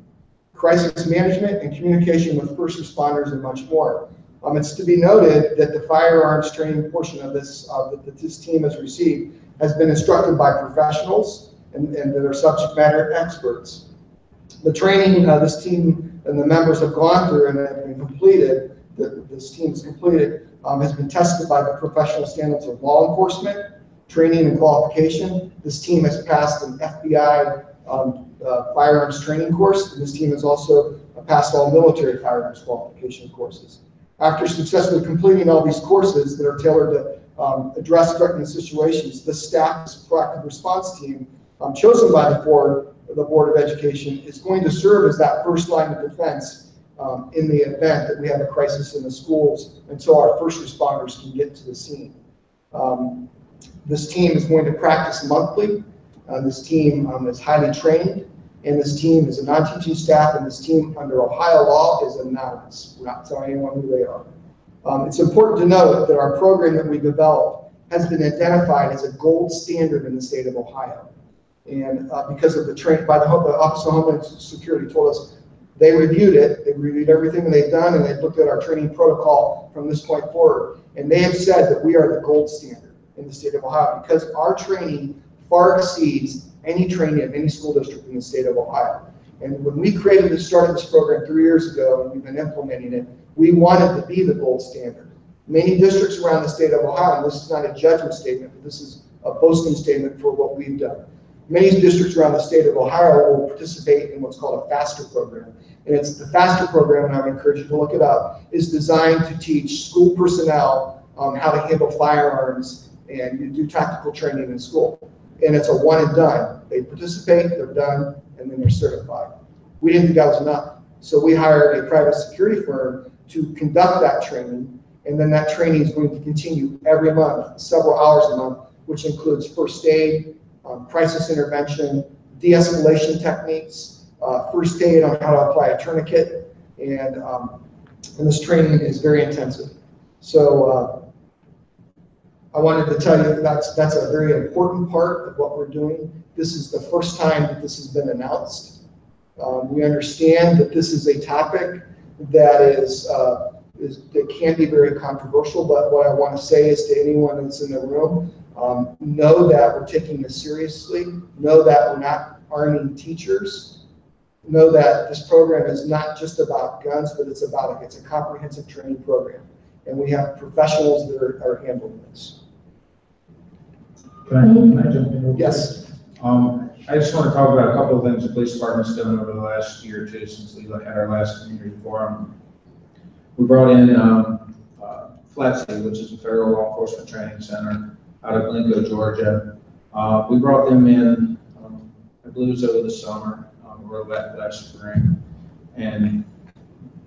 S5: crisis management, and communication with first responders, and much more. It's to be noted that the firearms training portion of this that this team has received has been instructed by professionals and that are subject matter experts. The training this team and the members have gone through and have been completed, this team has completed, has been tested by the professional standards of law enforcement, training and qualification. This team has passed an FBI firearms training course, and this team has also passed all military firearms qualification courses. After successfully completing all these courses that are tailored to address threatening situations, the staff's proactive response team, chosen by the Board of Education, is going to serve as that first line of defense in the event that we have a crisis in the schools until our first responders can get to the scene. This team is going to practice monthly. This team is highly trained, and this team is a non-teaching staff, and this team under Ohio law is anonymous. We're not telling anyone who they are. It's important to note that our program that we developed has been identified as a gold standard in the state of Ohio. And because of the training by the Office of Homeland Security told us they reviewed it, they reviewed everything that they've done, and they looked at our training protocol from this point forward. And they have said that we are the gold standard. in the state of Ohio because our training far exceeds any training of any school district in the state of Ohio. And when we started this program 3 years ago, and we've been implementing it, we wanted to be the gold standard. Many districts around the state of Ohio, and this is not a judgment statement, but this is a boasting statement for what we've done. Many districts around the state of Ohio will participate in what's called a FASTER program. And it's the FASTER program, and I would encourage you to look it up, is designed to teach school personnel how to handle firearms and you do tactical training in school. And it's a one and done. They participate, they're done, and then they're certified. We didn't think that was enough. So we hired a private security firm to conduct that training. And then that training is going to continue every month, several hours a month, which includes first aid, crisis intervention, de-escalation techniques, first aid on how to apply a tourniquet, and this training is very intensive. So I wanted to tell you that's a very important part of what we're doing. This is the first time that this has been announced. We understand that this is a topic that that can be very controversial, but what I want to say is to anyone that's in the room, know that we're taking this seriously, know that we're not arming teachers, know that this program is not just about guns, but it's a comprehensive training program. And we have professionals that are handling this.
S7: Can I jump in?
S5: Yes.
S1: I just want to talk about a couple of things the police department's done over the last year or two since we had our last community forum. We brought in FLATC, which is a federal law enforcement training center out of Glencoe, Georgia. We brought them in, I believe it was over the summer, or last spring, and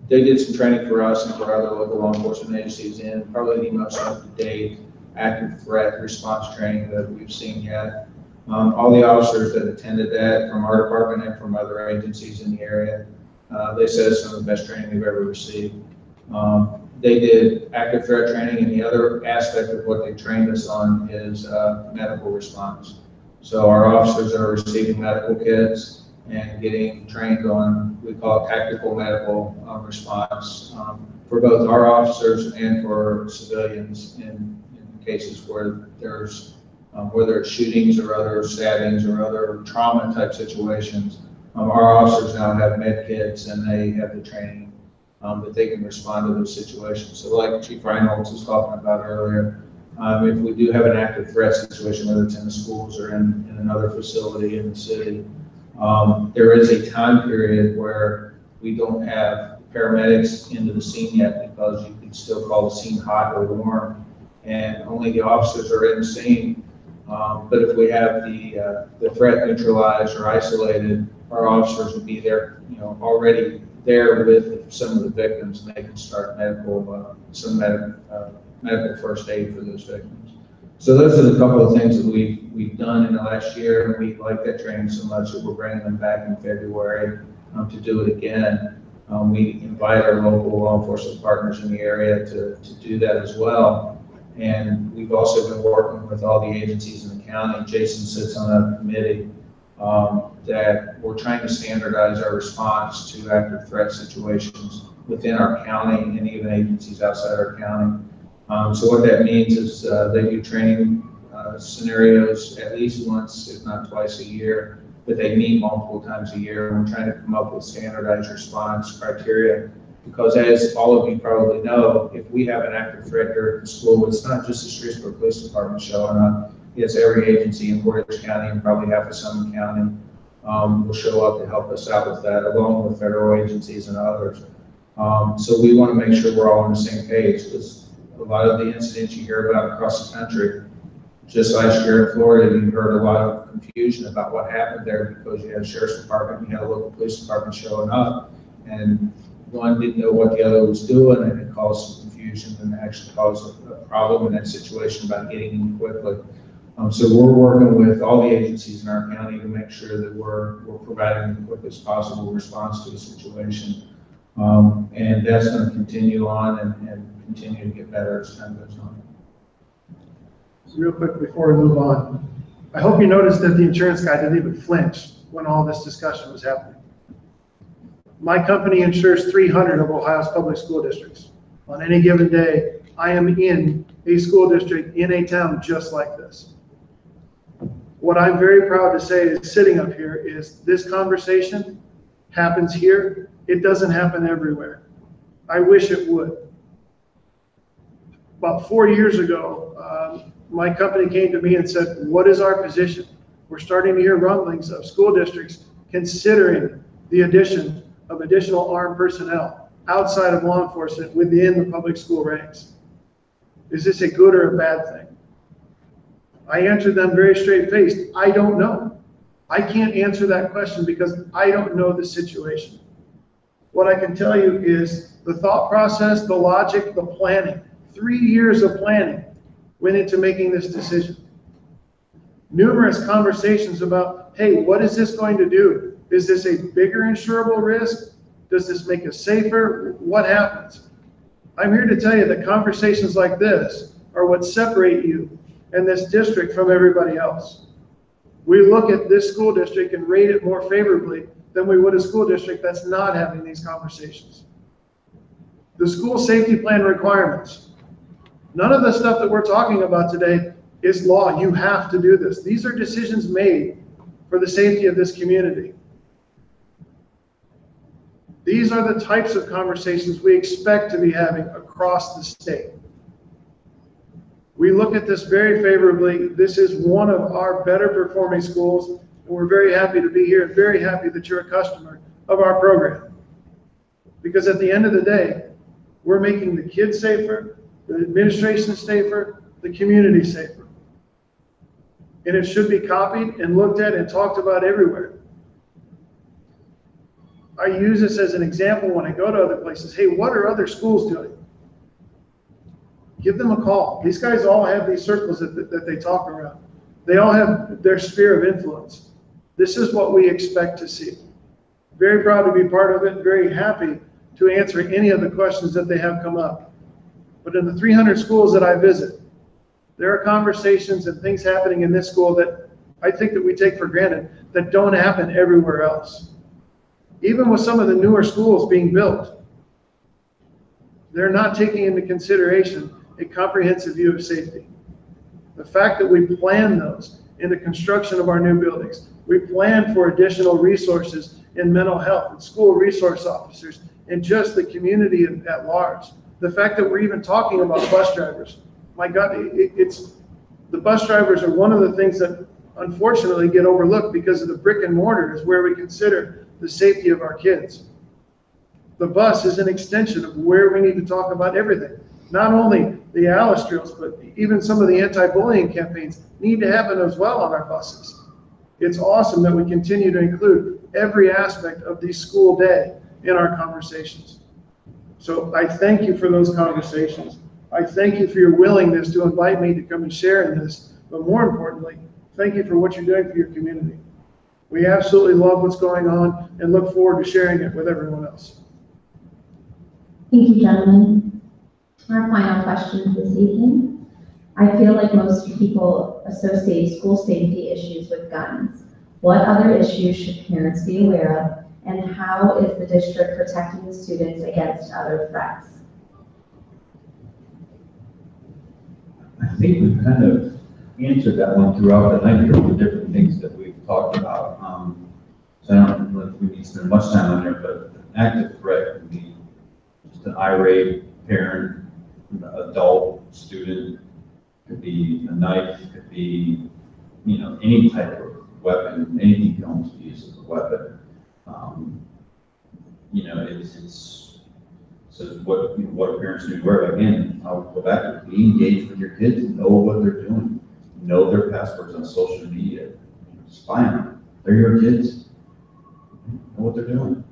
S1: they did some training for us and for other local law enforcement agencies in probably the most up-to-date active threat response training that we've seen yet. All the officers that attended that from our department and from other agencies in the area, they said it's some of the best training they've ever received. They did active threat training, and the other aspect of what they trained us on is medical response. So our officers are receiving medical kits and getting trained on, we call it tactical medical response for both our officers and for civilians in cases where there's whether it's shootings or other stabbings or other trauma type situations. Our officers now have med kits and they have the training that they can respond to those situations. So like Chief Reynolds was talking about earlier, if we do have an active threat situation, whether it's in the schools or in another facility in the city, there is a time period where we don't have paramedics into the scene yet because you can still call the scene hot or warm, and only the officers are in the scene. But if we have the threat neutralized or isolated, our officers would be there, already there with some of the victims, and they can start medical first aid for those victims. So those are the couple of things that we've done in the last year, and we like that training so much that we're bringing them back in February to do it again. We invite our local law enforcement partners in the area to do that as well. And we've also been working with all the agencies in the county. Jason sits on a committee that we're trying to standardize our response to active threat situations within our county and even agencies outside our county. So what that means is they do training scenarios at least once, if not twice a year, but they meet multiple times a year. And we're trying to come up with standardized response criteria, because as all of you probably know, if we have an active threat here at the school, it's not just the Streetsboro Police Department showing up. It's every agency in Portage County and probably half of Summit County will show up to help us out with that, along with federal agencies and others. So we want to make sure we're all on the same page, because a lot of the incidents you hear about across the country, just last year in Florida, you heard a lot of confusion about what happened there because you had a sheriff's department, you had a local police department showing up, and one didn't know what the other was doing, and it caused some confusion and actually caused a problem in that situation about getting in quickly. So we're working with all the agencies in our county to make sure that we're providing the quickest possible response to the situation. And that's going to continue on and continue to get better as time goes on.
S4: So real quick before we move on, I hope you noticed that the insurance guy didn't even flinch when all this discussion was happening. My company insures 300 of Ohio's public school districts. On any given day, I am in a school district in a town just like this. What I'm very proud to say is sitting up here is this conversation happens here. It doesn't happen everywhere. I wish it would. About 4 years ago, my company came to me and said, what is our position? We're starting to hear rumblings of school districts considering the addition of additional armed personnel outside of law enforcement within the public school ranks. Is this a good or a bad thing? I answered them very straight-faced, I don't know. I can't answer that question because I don't know the situation. What I can tell you is the thought process, the logic, the planning, 3 years of planning went into making this decision. Numerous conversations about, hey, what is this going to do? Is this a bigger insurable risk? Does this make us safer? What happens? I'm here to tell you that conversations like this are what separate you and this district from everybody else. We look at this school district and rate it more favorably than we would a school district that's not having these conversations. The school safety plan requirements. None of the stuff that we're talking about today is law. You have to do this. These are decisions made for the safety of this community. These are the types of conversations we expect to be having across the state. We look at this very favorably. This is one of our better performing schools, and we're very happy to be here and very happy that you're a customer of our program. Because at the end of the day, we're making the kids safer, the administration safer, the community safer. And it should be copied and looked at and talked about everywhere. I use this as an example when I go to other places. Hey, what are other schools doing? Give them a call. These guys all have these circles that they talk around. They all have their sphere of influence. This is what we expect to see. Very proud to be part of it. Very happy to answer any of the questions that they have come up. But in the 300 schools that I visit, there are conversations and things happening in this school that I think that we take for granted that don't happen everywhere else. Even with some of the newer schools being built, they're not taking into consideration a comprehensive view of safety. The fact that we plan those in the construction of our new buildings, we plan for additional resources in mental health and school resource officers and just the community at large. The fact that we're even talking about bus drivers. My God, the bus drivers are one of the things that unfortunately get overlooked because of the brick and mortar is where we consider the safety of our kids. The bus is an extension of where we need to talk about everything. Not only the ALICE drills, but even some of the anti-bullying campaigns need to happen as well on our buses. It's awesome that we continue to include every aspect of the school day in our conversations. So I thank you for those conversations. I thank you for your willingness to invite me to come and share in this, but more importantly, thank you for what you're doing for your community. We absolutely love what's going on and look forward to sharing it with everyone else.
S6: Thank you, gentlemen. Our final questions this evening. I feel like most people associate school safety issues with guns. What other issues should parents be aware of, and how is the district protecting the students against other threats?
S3: I think we've kind of answered that one throughout the night here with the different things that we've talked about. So I don't know if we need to spend much time on there, but an active threat could be just an irate parent, adult, student, could be a knife, could be, any type of weapon, anything can almost be used as a weapon. So what are parents doing? Where again, I'll go back to be engaged with your kids, know what they're doing, know their passwords on social media, spy on them. They're your kids, know what they're doing.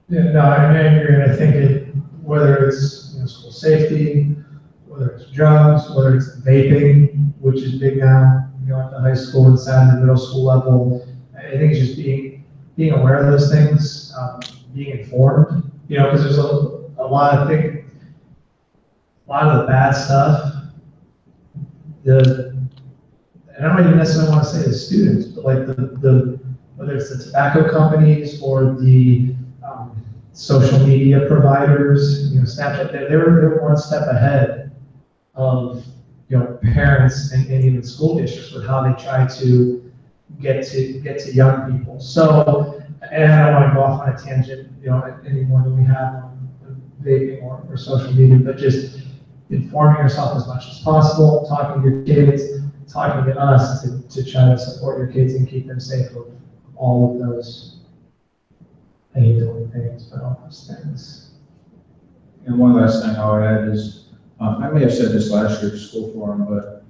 S7: Yeah, no, I agree, and I think whether it's school safety, whether it's drugs, whether it's vaping, which is big now, at the high school and the middle school level, I think it's just being aware of those things, being informed, because there's a lot of things, a lot of the bad stuff, and I don't even necessarily want to say the students, but like the whether it's the tobacco companies or the social media providers, Snapchat, they're one step ahead of, parents and even school districts with how they try to get to young people. So, and I don't want to go off on a tangent, any more than we have on vaping or social media, but just informing yourself as much as possible, talking to your kids, talking to us to try to support your kids and keep them safe of all of those, I hate doing things, but all those things.
S1: And one last thing I'll add is, I may have said this last year at school forum, but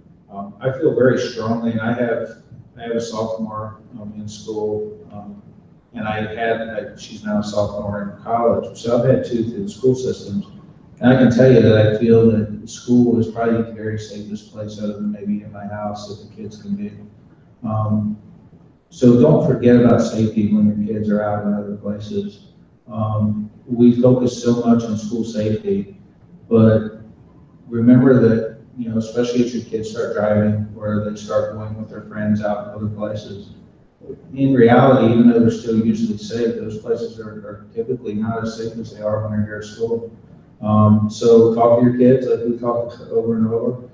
S1: I feel very strongly, I have a sophomore in school, and she's now a sophomore in college, so I've had two through the school systems. And I can tell you that I feel that school is probably the very safest place other than maybe in my house that the kids can be. So don't forget about safety when your kids are out in other places. We focus so much on school safety, but remember that, especially as your kids start driving or they start going with their friends out in other places, in reality, even though they're still usually safe, those places are typically not as safe as they are when they're here at school. So talk to your kids like we talk over and over.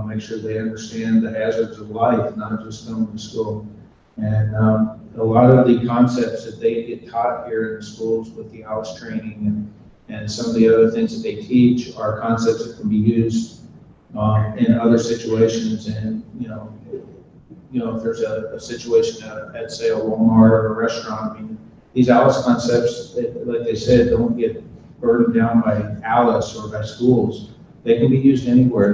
S1: Make sure they understand the hazards of life, not just coming to school. And a lot of the concepts that they get taught here in the schools with the ALICE training and some of the other things that they teach are concepts that can be used in other situations. And, if there's a situation at say a Walmart or a restaurant, I mean, these ALICE concepts, like they said, don't get burdened down by ALICE or by schools. They can be used anywhere.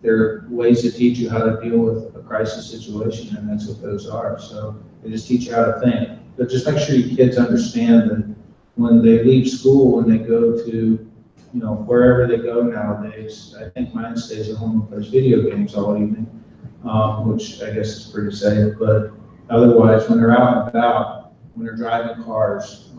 S1: They're ways to teach you how to deal with a crisis situation, and that's what those are. So they just teach you how to think. But just make sure your kids understand that when they leave school and they go to, wherever they go nowadays, I think mine stays at home and plays video games all evening, which I guess is pretty safe. But otherwise, when they're out and about, when they're driving cars,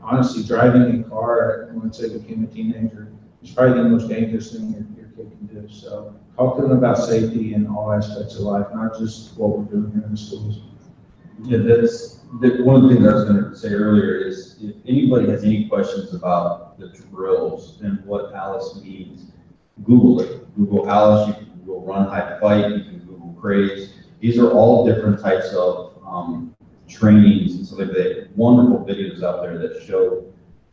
S1: honestly, driving a car once they became a teenager is probably the most dangerous thing your kid can do. So talk to them about safety in all aspects of life, not just what we're doing here in the schools.
S3: Yeah, one of the things I was going to say earlier is if anybody has any questions about the drills and what ALICE means, Google it. Google ALICE, you can Google Run, Hide, Fight, you can Google Craze. These are all different types of trainings and stuff like that. Wonderful videos out there that show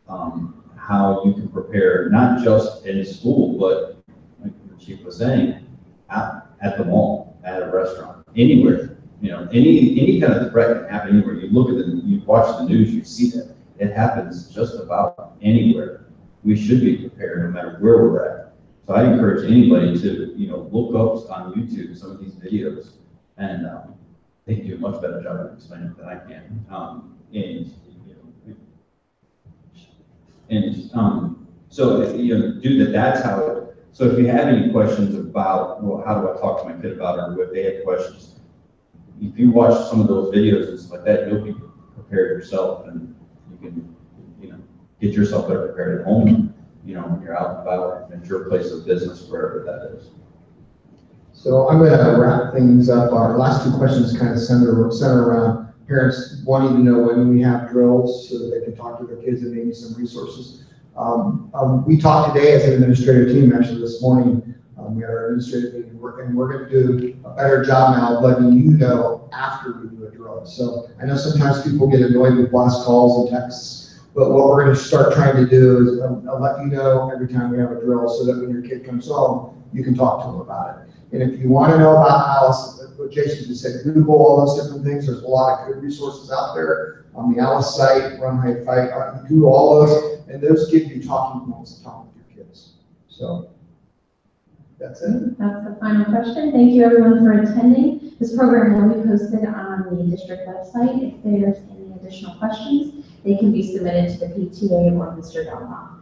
S3: how you can prepare, not just in school, but like the chief was saying, at the mall, at a restaurant, anywhere. Any kind of threat can happen anywhere. You look at you watch the news, you see that. It happens just about anywhere. We should be prepared no matter where we're at. So I encourage anybody to, look up on YouTube some of these videos, and they do a much better job of explaining it than I can. So do that. That's how. So if you have any questions about, well, how do I talk to my kid about it, or if they have questions, if you watch some of those videos and stuff like that, you'll be prepared yourself, and you can, get yourself better prepared at home, when you're out and about at your place of business, wherever that is.
S5: So I'm going to wrap things up. Our last two questions kind of center around parents wanting to know when we have drills so that they can talk to their kids and maybe some resources. We talked today as an administrative team, actually this morning, we had our administrative meeting, and we're going to do a better job now of letting you know after we do a drill. So I know sometimes people get annoyed with blast calls and texts, but what we're going to start trying to do is I'll let you know every time we have a drill so that when your kid comes home, you can talk to them about it. And if you want to know about ALICE, what Jason just said, Google all those different things. There's a lot of good resources out there on the ALICE site, Run, Hide, Fight. Google all those, and those give you talking points to talk with your kids. So that's it.
S6: That's the final question. Thank you everyone for attending. This program will be posted on the district website. If there's any additional questions, they can be submitted to the PTA or Mr. Delma.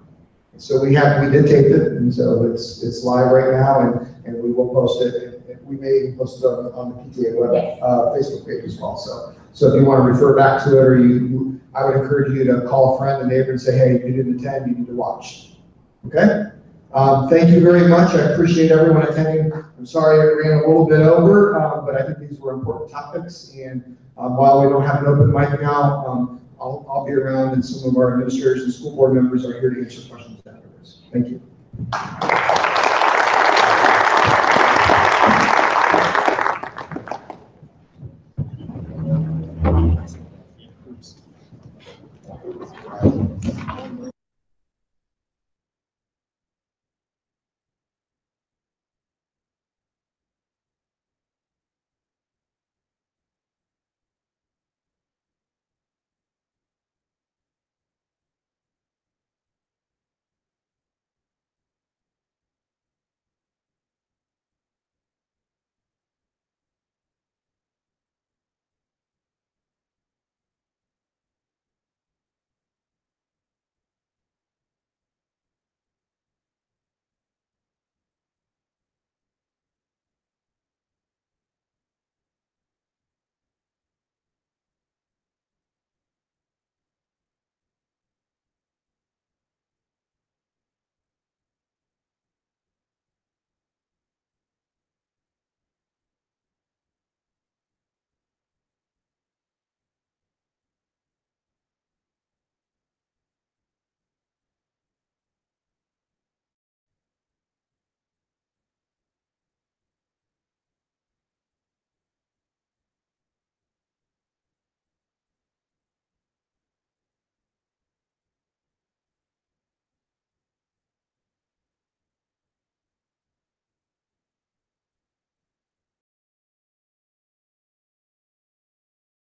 S5: So we did tape it, and so it's live right now, and we will post it. And we may even post it on the PTA web,
S6: yes.
S5: Facebook page as well. So if you want to refer back to it, or I would encourage you to call a friend, a neighbor, and say, hey, if you didn't attend, you need to watch. Okay? Thank you very much. I appreciate everyone attending. I'm sorry it ran a little bit over, but I think these were important topics. And while we don't have an open mic now, I'll be around, and some of our administrators and school board members are here to answer questions afterwards. Thank you.